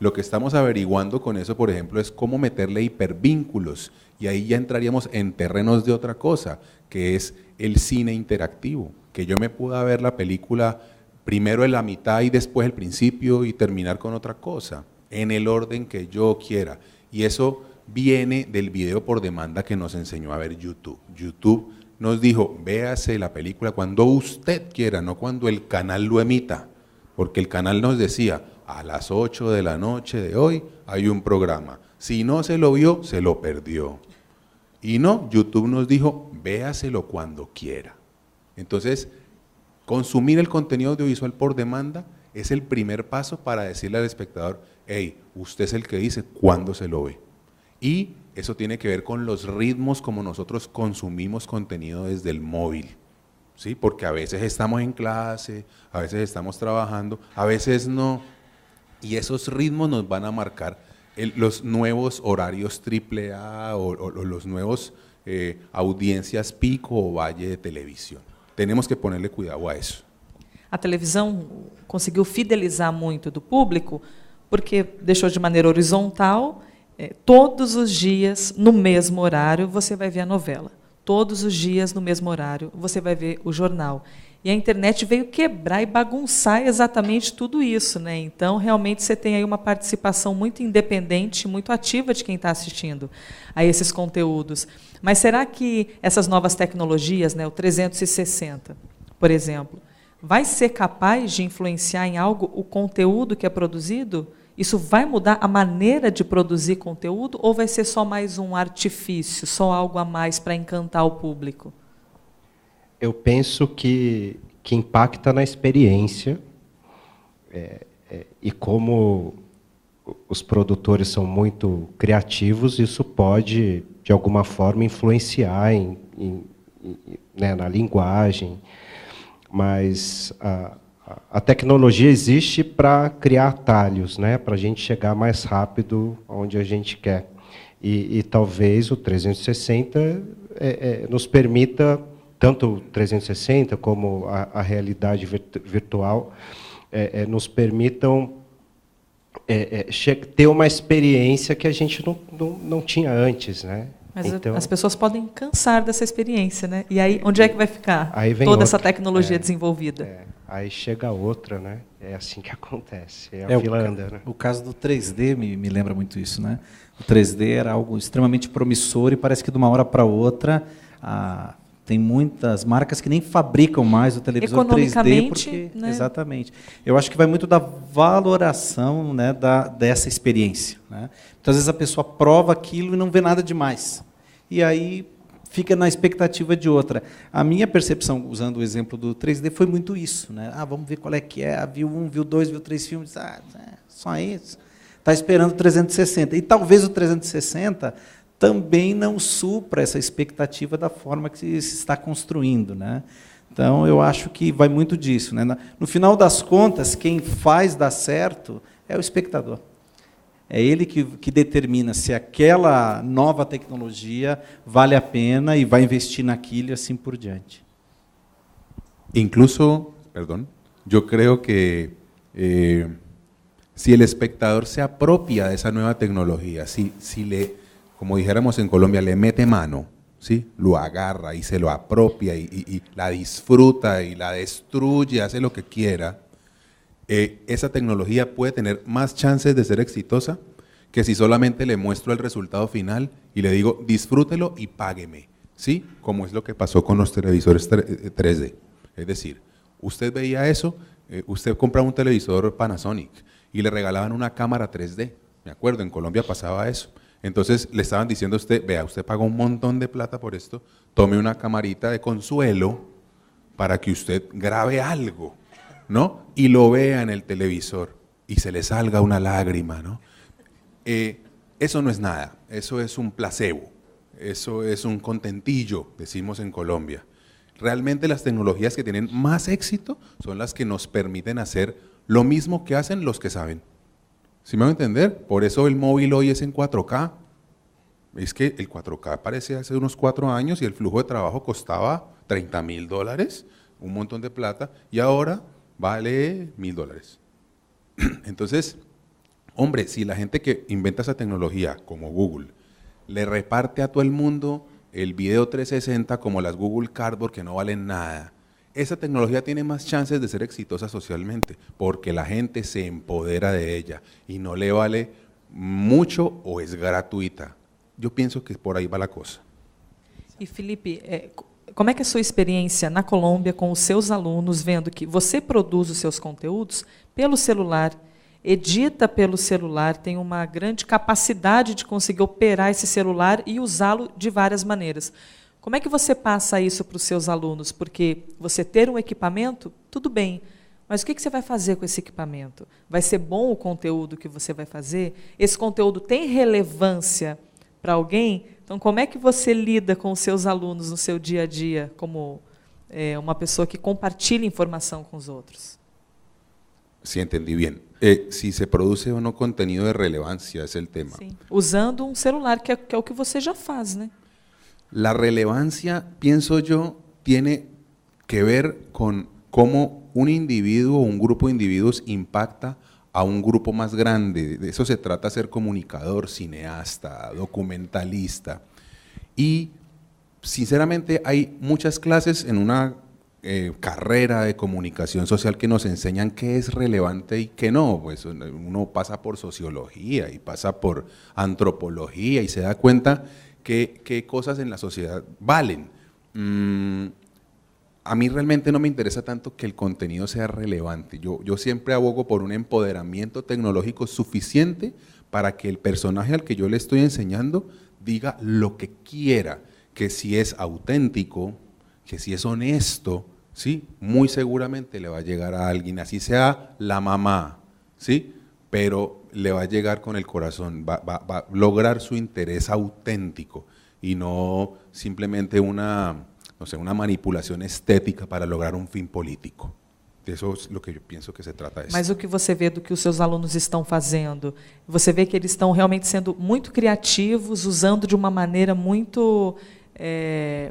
lo que estamos averiguando con eso, por ejemplo, es cómo meterle hipervínculos, y ahí ya entraríamos en terrenos de otra cosa, que es el cine interactivo, que yo me pueda ver la película primero en la mitad y después el principio y terminar con otra cosa, en el orden que yo quiera. Y eso viene del video por demanda que nos enseñó a ver YouTube. YouTube nos dijo, véase la película cuando usted quiera, no cuando el canal lo emita, porque el canal nos decía, a las 8 de la noche de hoy hay un programa, si no se lo vio, se lo perdió. Y no, YouTube nos dijo, véaselo cuando quiera. Entonces, consumir el contenido audiovisual por demanda es el primer paso para decirle al espectador, hey, usted es el que dice cuándo se lo ve. Y eso tiene que ver con los ritmos como nosotros consumimos contenido desde el móvil, ¿sí? Porque a veces estamos en clase, a veces estamos trabajando, a veces no, y esos ritmos nos van a marcar los nuevos horarios AAA o los nuevos audiencias pico o valle de televisión. Tenemos que ponerle cuidado a eso. A televisão conseguiu fidelizar muito do público porque deixou de maneira horizontal. Todos os dias, no mesmo horário, você vai ver a novela. Todos os dias, no mesmo horário, você vai ver o jornal. E a internet veio quebrar e bagunçar exatamente tudo isso, né? Então, realmente, você tem aí uma participação muito independente, muito ativa de quem está assistindo a esses conteúdos. Mas será que essas novas tecnologias, né, o 360, por exemplo, vai ser capaz de influenciar em algo o conteúdo que é produzido? Isso vai mudar a maneira de produzir conteúdo ou vai ser só mais um artifício, só algo a mais para encantar o público? Eu penso que impacta na experiência, e como os produtores são muito criativos, isso pode, de alguma forma, influenciar né, na linguagem, mas a tecnologia existe para criar atalhos, né, para a gente chegar mais rápido onde a gente quer. E talvez o 360 nos permita, tanto o 360 como a realidade virtual, nos permitam ter uma experiência que a gente não tinha antes, né? Mas então, as pessoas podem cansar dessa experiência, né? E aí, onde é que vai ficar toda essa tecnologia desenvolvida? Aí chega outra, né? É assim que acontece, a fila anda, né? O caso do 3D me lembra muito isso, né? O 3D era algo extremamente promissor e parece que de uma hora para outra tem muitas marcas que nem fabricam mais o televisor 3D porque, né? Exatamente. Eu acho que vai muito da valoração, né, dessa experiência, né? Então, às vezes a pessoa prova aquilo e não vê nada demais. E aí fica na expectativa de outra. A minha percepção, usando o exemplo do 3D, foi muito isso, né? Vamos ver qual é que é. Viu 1, viu 2, viu 3 filmes. Só isso. Está esperando o 360. E talvez o 360 também não supra essa expectativa da forma que se está construindo, né? Então, eu acho que vai muito disso, né? No final das contas, quem faz dar certo é o espectador. É ele que determina se aquela nova tecnologia vale a pena e vai investir naquilo e assim por diante. Incluso, yo creo que si el espectador se apropia de esa nueva tecnología, si como dijéramos en Colombia, le mete mano, ¿sí? Lo agarra y se lo apropia y la disfruta y la destruye, hace lo que quiera, esa tecnología puede tener más chances de ser exitosa que si solamente le muestro el resultado final y le digo, disfrútelo y págueme, ¿sí? Como es lo que pasó con los televisores 3D. Es decir, usted veía eso, usted compraba un televisor Panasonic y le regalaban una cámara 3D. Me acuerdo, en Colombia pasaba eso. Entonces le estaban diciendo a usted, vea, usted pagó un montón de plata por esto, tome una camarita de consuelo para que usted grabe algo, ¿no? Y lo vea en el televisor y se le salga una lágrima, ¿no? Eso no es nada, eso es un placebo, eso es un contentillo, decimos en Colombia. Realmente las tecnologías que tienen más éxito son las que nos permiten hacer lo mismo que hacen los que saben. ¿Sí me van a entender? Por eso el móvil hoy es en 4K. Es que el 4K aparece hace unos 4 años y el flujo de trabajo costaba $30,000, un montón de plata, y ahora vale $1,000. Entonces, hombre, si la gente que inventa esa tecnología, como Google, le reparte a todo el mundo el video 360 como las Google Cardboard que no valen nada, esa tecnología tiene más chances de ser exitosa socialmente, porque la gente se empodera de ella y no le vale mucho o es gratuita. Eu penso que por aí vai a coisa. E Felipe, como é que é a sua experiência na Colômbia com os seus alunos, vendo que você produz os seus conteúdos pelo celular, edita pelo celular, tem uma grande capacidade de conseguir operar esse celular e usá-lo de várias maneiras. Como é que você passa isso para os seus alunos? Porque você ter um equipamento, tudo bem, mas o que você vai fazer com esse equipamento? Vai ser bom o conteúdo que você vai fazer? Esse conteúdo tem relevância para alguém? Então, como é que você lida com os seus alunos no seu dia a dia, como uma pessoa que compartilha informação com os outros? Sí, entendí bien. Si se produce o no contenido de relevancia es el tema. Sim. Usando um celular, que é o que você já faz, né? La relevancia, pienso yo, tiene que ver con cómo un individuo o un grupo de individuos impacta a un grupo más grande. De eso se trata, ser comunicador, cineasta, documentalista. Y sinceramente hay muchas clases en una carrera de comunicación social que nos enseñan qué es relevante y qué no. Pues uno pasa por sociología y pasa por antropología y se da cuenta qué cosas en la sociedad valen. A mí realmente no me interesa tanto que el contenido sea relevante. Yo siempre abogo por un empoderamiento tecnológico suficiente para que el personaje al que yo le estoy enseñando diga lo que quiera, que si es auténtico, que si es honesto, ¿sí? Muy seguramente le va a llegar a alguien, así sea la mamá, ¿sí? Pero le va a llegar con el corazón, va a lograr su interés auténtico y no simplemente una manipulação estética para lograr um fim político. Isso é o que eu penso que se trata disso. Mas o que você vê do que os seus alunos estão fazendo? Você vê que eles estão realmente sendo muito criativos, usando de uma maneira muito,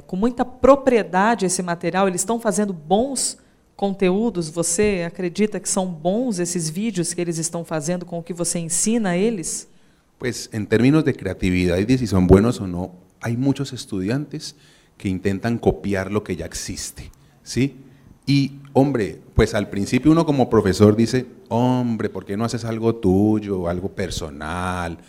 com muita propriedade esse material? Eles estão fazendo bons conteúdos? Você acredita que são bons esses vídeos que eles estão fazendo com o que você ensina a eles? Pues, en términos de creatividad y de si son buenos o no, hay muchos estudiantes que intentan copiar lo que ya existe, ¿sí? Y, hombre, pues al principio uno como profesor dice, hombre, ¿por qué no haces algo tuyo, algo personal?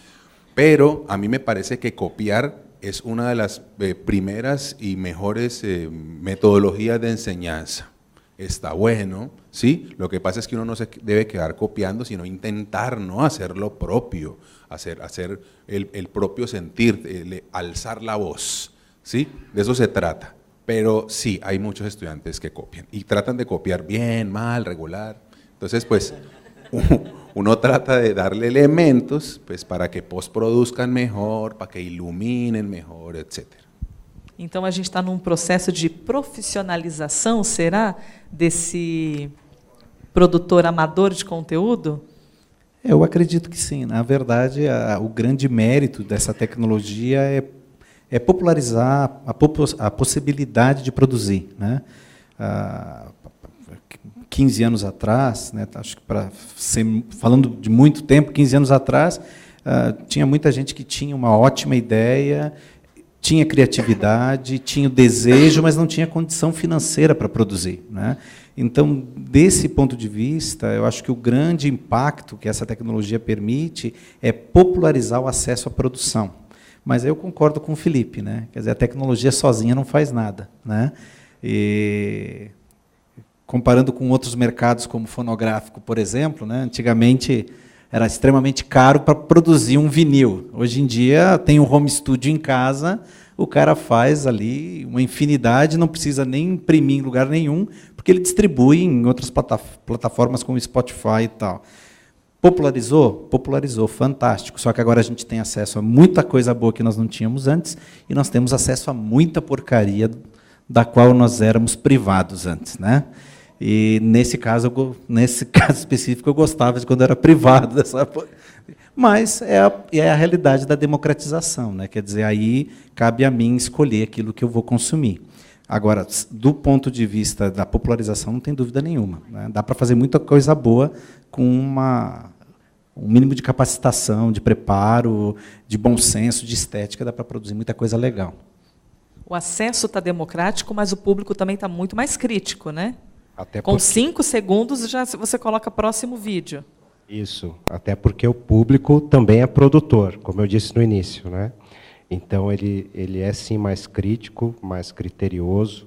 Pero a mí me parece que copiar es una de las primeras y mejores metodologías de enseñanza. Está bueno, ¿sí? Lo que pasa es que uno no se debe quedar copiando, sino intentar, ¿no?, hacer lo propio, hacer el propio sentir, alzar la voz, ¿sí? De eso se trata. Pero sí, hay muchos estudiantes que copian y tratan de copiar bien, mal, regular. Entonces, pues, uno trata de darle elementos, pues, para que postproduzcan mejor, para que iluminen mejor, etc. Então, a gente está num processo de profissionalização, será, desse produtor amador de conteúdo? Eu acredito que sim. Na verdade, o grande mérito dessa tecnologia é popularizar a possibilidade de produzir, né? 15 anos atrás, né, acho que falando de muito tempo, 15 anos atrás, tinha muita gente que tinha uma ótima ideia, tinha criatividade, tinha o desejo, mas não tinha condição financeira para produzir, né? Então, desse ponto de vista, eu acho que o grande impacto que essa tecnologia permite é popularizar o acesso à produção. Mas eu concordo com o Felipe, né? Quer dizer, a tecnologia sozinha não faz nada, né? E, comparando com outros mercados, como o fonográfico, por exemplo, né? Antigamente era extremamente caro para produzir um vinil. Hoje em dia tem um home studio em casa, o cara faz ali uma infinidade, não precisa nem imprimir em lugar nenhum, porque ele distribui em outras plataformas como Spotify e tal. Popularizou? Popularizou, fantástico. Só que agora a gente tem acesso a muita coisa boa que nós não tínhamos antes, e nós temos acesso a muita porcaria da qual nós éramos privados antes, né? E nesse caso específico eu gostava de quando era privado dessa. Mas é a realidade da democratização, né? Quer dizer, aí cabe a mim escolher aquilo que eu vou consumir. Agora, do ponto de vista da popularização, não tem dúvida nenhuma, né? Dá para fazer muita coisa boa com um mínimo de capacitação, de preparo, de bom senso, de estética, dá para produzir muita coisa legal. O acesso está democrático, mas o público também está muito mais crítico, né? Até Com 5 segundos já você coloca próximo vídeo. Isso, até porque o público também é produtor, como eu disse no início, né? Então ele é sim mais crítico, mais criterioso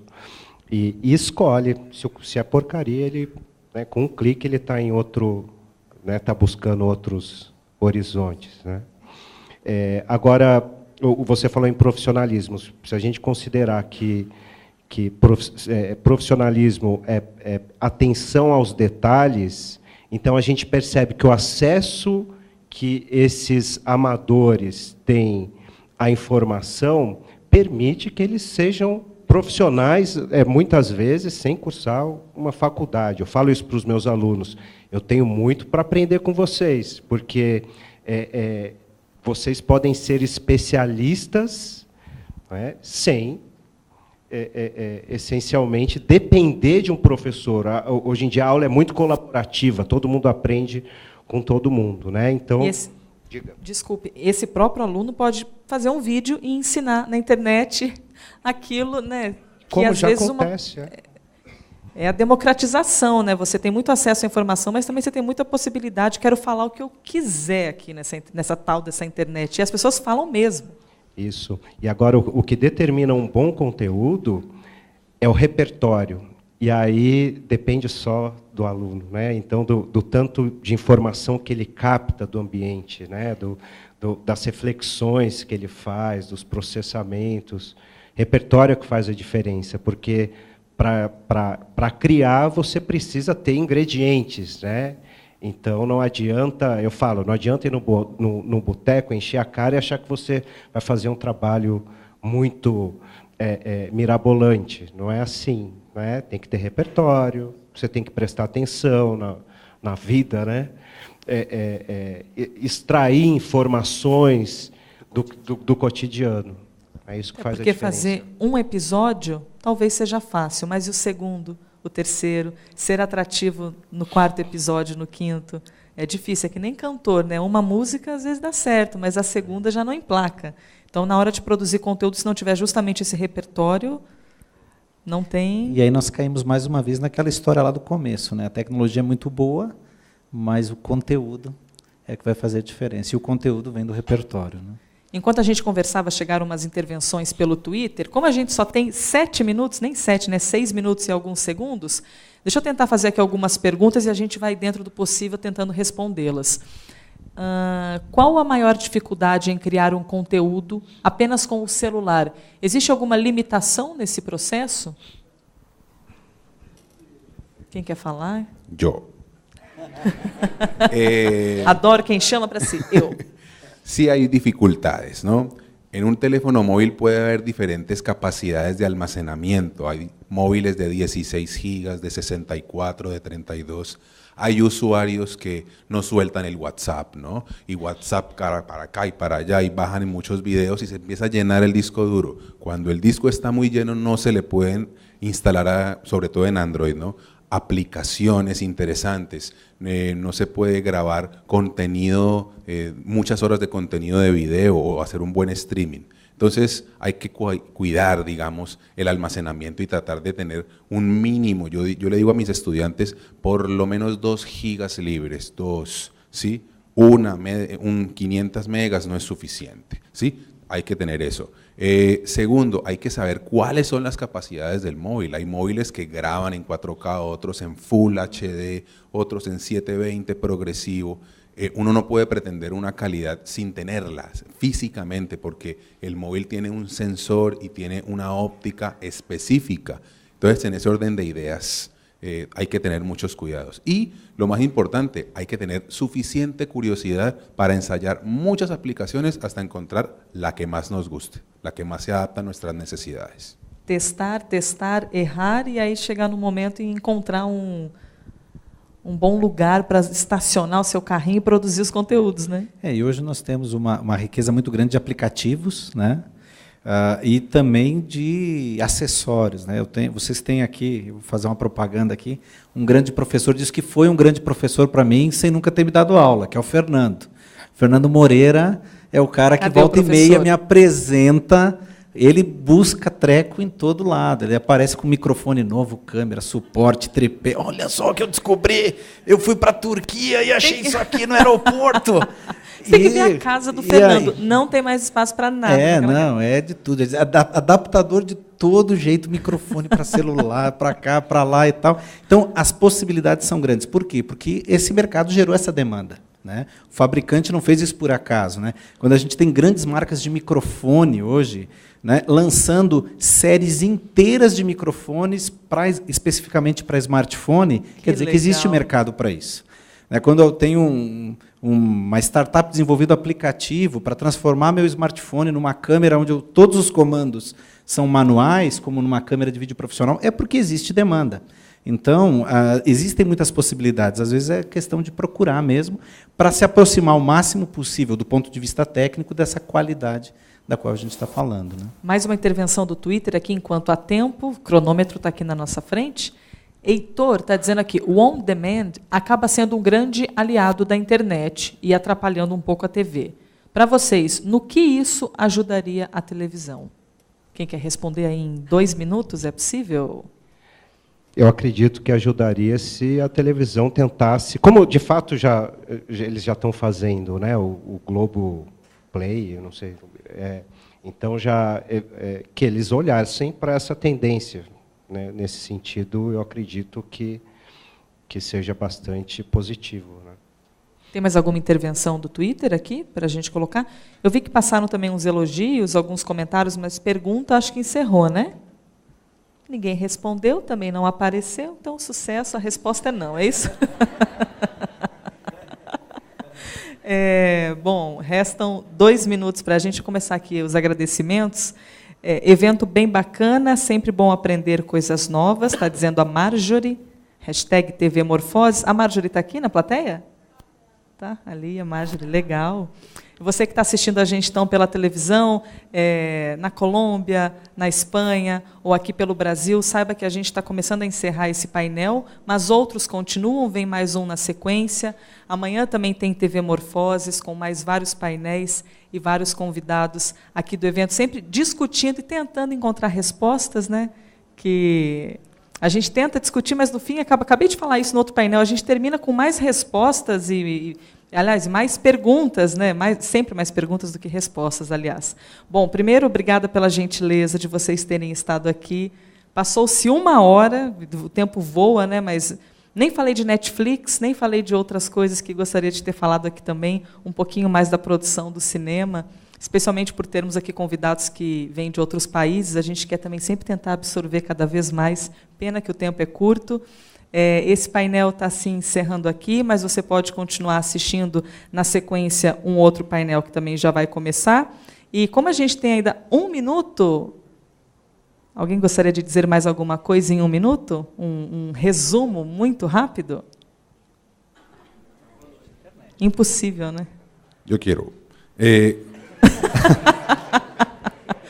e escolhe se é porcaria, ele, né, com um clique ele está em outro, né, está buscando outros horizontes, né? Agora você falou em profissionalismo. Se a gente considerar que profissionalismo é atenção aos detalhes, então a gente percebe que o acesso que esses amadores têm à informação permite que eles sejam profissionais, muitas vezes, sem cursar uma faculdade. Eu falo isso para os meus alunos. Eu tenho muito para aprender com vocês, porque vocês podem ser especialistas, né, sem essencialmente depender de um professor. Hoje em dia a aula é muito colaborativa, todo mundo aprende com todo mundo, né? Então, desculpe, esse próprio aluno pode fazer um vídeo e ensinar na internet aquilo, né? Que como às já vezes acontece, é a democratização, né? Você tem muito acesso à informação, mas também você tem muita possibilidade. Quero falar o que eu quiser aqui nessa tal dessa internet. E as pessoas falam mesmo. Isso. E agora, o que determina um bom conteúdo é o repertório. E aí depende só do aluno, né? Então, do tanto de informação que ele capta do ambiente, né? Das reflexões que ele faz, dos processamentos. Repertório é que faz a diferença, porque para criar você precisa ter ingredientes, né? Então, não adianta, eu falo, não adianta ir no boteco, encher a cara e achar que você vai fazer um trabalho muito mirabolante. Não é assim, né? Tem que ter repertório, você tem que prestar atenção na vida, né? Extrair informações do cotidiano. É isso que faz a diferença. Porque fazer um episódio talvez seja fácil, mas e o segundo? O terceiro, ser atrativo no 4º episódio, no 5º, é difícil. É que nem cantor, né? Uma música às vezes dá certo, mas a segunda já não emplaca. Então, na hora de produzir conteúdo, se não tiver justamente esse repertório, não tem... E aí nós caímos mais uma vez naquela história lá do começo, né? A tecnologia é muito boa, mas o conteúdo é que vai fazer a diferença. E o conteúdo vem do repertório, né? Enquanto a gente conversava, chegaram umas intervenções pelo Twitter. Como a gente só tem 7 minutos, nem 7, né? 6 minutos e alguns segundos, deixa eu tentar fazer aqui algumas perguntas e a gente vai, dentro do possível, tentando respondê-las. Qual a maior dificuldade em criar um conteúdo apenas com o celular? Existe alguma limitação nesse processo? Quem quer falar? Yo. Adoro quem chama para si. Eu. Sí hay dificultades, ¿no? En un teléfono móvil puede haber diferentes capacidades de almacenamiento. Hay móviles de 16 gigas, de 64, de 32. Hay usuarios que no sueltan el WhatsApp, ¿no? Y WhatsApp para acá y para allá y bajan en muchos videos y se empieza a llenar el disco duro. Cuando el disco está muy lleno no se le pueden instalar, sobre todo en Android, ¿no? aplicaciones interesantes. No se puede grabar contenido, muchas horas de contenido de video o hacer un buen streaming. Entonces hay que cuidar, digamos, el almacenamiento y tratar de tener un mínimo. Yo le digo a mis estudiantes, por lo menos 2 gigas libres, 2, ¿sí? 500 megas no es suficiente, ¿sí? Hay que tener eso. Segundo, hay que saber cuáles son las capacidades del móvil. Hay móviles que graban en 4K, otros en Full HD, otros en 720 progresivo. Uno no puede pretender una calidad sin tenerla físicamente, porque el móvil tiene un sensor y tiene una óptica específica. Entonces, en ese orden de ideas, hay que tener muchos cuidados. Y lo más importante, hay que tener suficiente curiosidad para ensayar muchas aplicaciones hasta encontrar la que más nos guste, la que más se adapta a nuestras necesidades. Testar, errar e aí chegar no momento e encontrar um bom lugar para estacionar o seu carrinho e produzir os conteúdos, né? E hoje nós temos uma riqueza muito grande de aplicativos, né? E também de acessórios, né? Vocês têm aqui, eu vou fazer uma propaganda aqui, um grande professor, disse que foi um grande professor para mim, sem nunca ter me dado aula, que é o Fernando. Fernando Moreira é o cara que volta e meia me apresenta. Ele busca treco em todo lado, ele aparece com microfone novo, câmera, suporte, tripé. Olha só o que eu descobri, eu fui para a Turquia e achei isso aqui no aeroporto. Tem que ver a casa do Fernando, não tem mais espaço para nada. É de tudo. Adaptador de todo jeito, microfone para celular, para cá, para lá e tal. Então, as possibilidades são grandes. Por quê? Porque esse mercado gerou essa demanda, né? O fabricante não fez isso por acaso, né? Quando a gente tem grandes marcas de microfone hoje, né, lançando séries inteiras de microfones especificamente para smartphone, quer dizer que existe mercado para isso. Quando eu tenho uma startup desenvolvendo aplicativo para transformar meu smartphone numa câmera onde todos os comandos são manuais, como numa câmera de vídeo profissional, é porque existe demanda. Então, existem muitas possibilidades. Às vezes é questão de procurar mesmo, para se aproximar o máximo possível, do ponto de vista técnico, dessa qualidade da qual a gente está falando, né? Mais uma intervenção do Twitter aqui, enquanto há tempo, o cronômetro está aqui na nossa frente. Heitor está dizendo aqui, o on-demand acaba sendo um grande aliado da internet e atrapalhando um pouco a TV. Para vocês, no que isso ajudaria a televisão? Quem quer responder aí em 2 minutos, é possível? Eu acredito que ajudaria se a televisão tentasse, como de fato eles já estão fazendo, né, o Globo Play, eu não sei, então que eles olhassem para essa tendência, né, nesse sentido, eu acredito que seja bastante positivo, né? Tem mais alguma intervenção do Twitter aqui para a gente colocar? Eu vi que passaram também uns elogios, alguns comentários, mas pergunta acho que encerrou, né? Ninguém respondeu, também não apareceu, então sucesso, a resposta é não, é isso? Bom, restam 2 minutos para a gente começar aqui os agradecimentos. Evento bem bacana, sempre bom aprender coisas novas, está dizendo a Marjorie, #TV Morfoses. A Marjorie está aqui na plateia? Tá, ali a Marjorie, legal. Você que está assistindo a gente então pela televisão, na Colômbia, na Espanha ou aqui pelo Brasil, saiba que a gente está começando a encerrar esse painel, mas outros continuam, vem mais um na sequência. Amanhã também tem TV Morfoses, com mais vários painéis e vários convidados aqui do evento, sempre discutindo e tentando encontrar respostas, né? Que a gente tenta discutir, mas no fim acabei de falar isso no outro painel, a gente termina com mais respostas aliás, mais perguntas, né? Sempre mais perguntas do que respostas, aliás. Bom, primeiro, obrigada pela gentileza de vocês terem estado aqui. Passou-se 1 hora, o tempo voa, né? Mas nem falei de Netflix, nem falei de outras coisas que gostaria de ter falado aqui também, um pouquinho mais da produção do cinema, especialmente por termos aqui convidados que vêm de outros países, a gente quer também sempre tentar absorver cada vez mais, pena que o tempo é curto. Esse painel está se encerrando aqui, mas você pode continuar assistindo na sequência um outro painel que também já vai começar. E como a gente tem ainda 1 minuto, alguém gostaria de dizer mais alguma coisa em 1 minuto? Um resumo muito rápido? Impossível, né? Eu quero.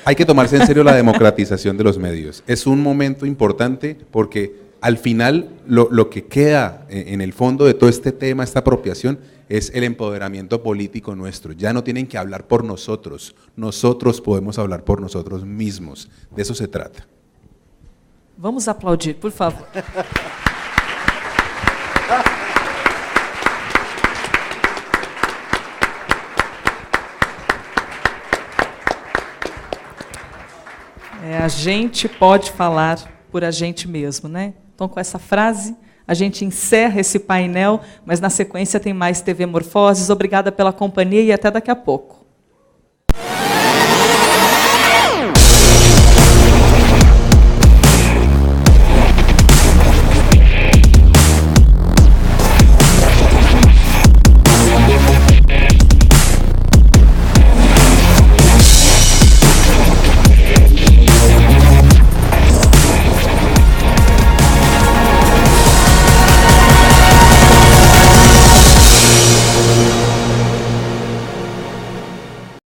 Hay que tomarse en serio la democratización de los medios. Es un momento importante porque al final lo que queda en el fondo de todo este tema, esta apropiación, es el empoderamiento político nuestro. Ya no tienen que hablar por nosotros podemos hablar por nosotros mismos. De eso se trata. Vamos aplaudir, por favor. A gente pode falar por a gente mesmo, né? Então, com essa frase, a gente encerra esse painel, mas na sequência tem mais TV Morfoses. Obrigada pela companhia e até daqui a pouco.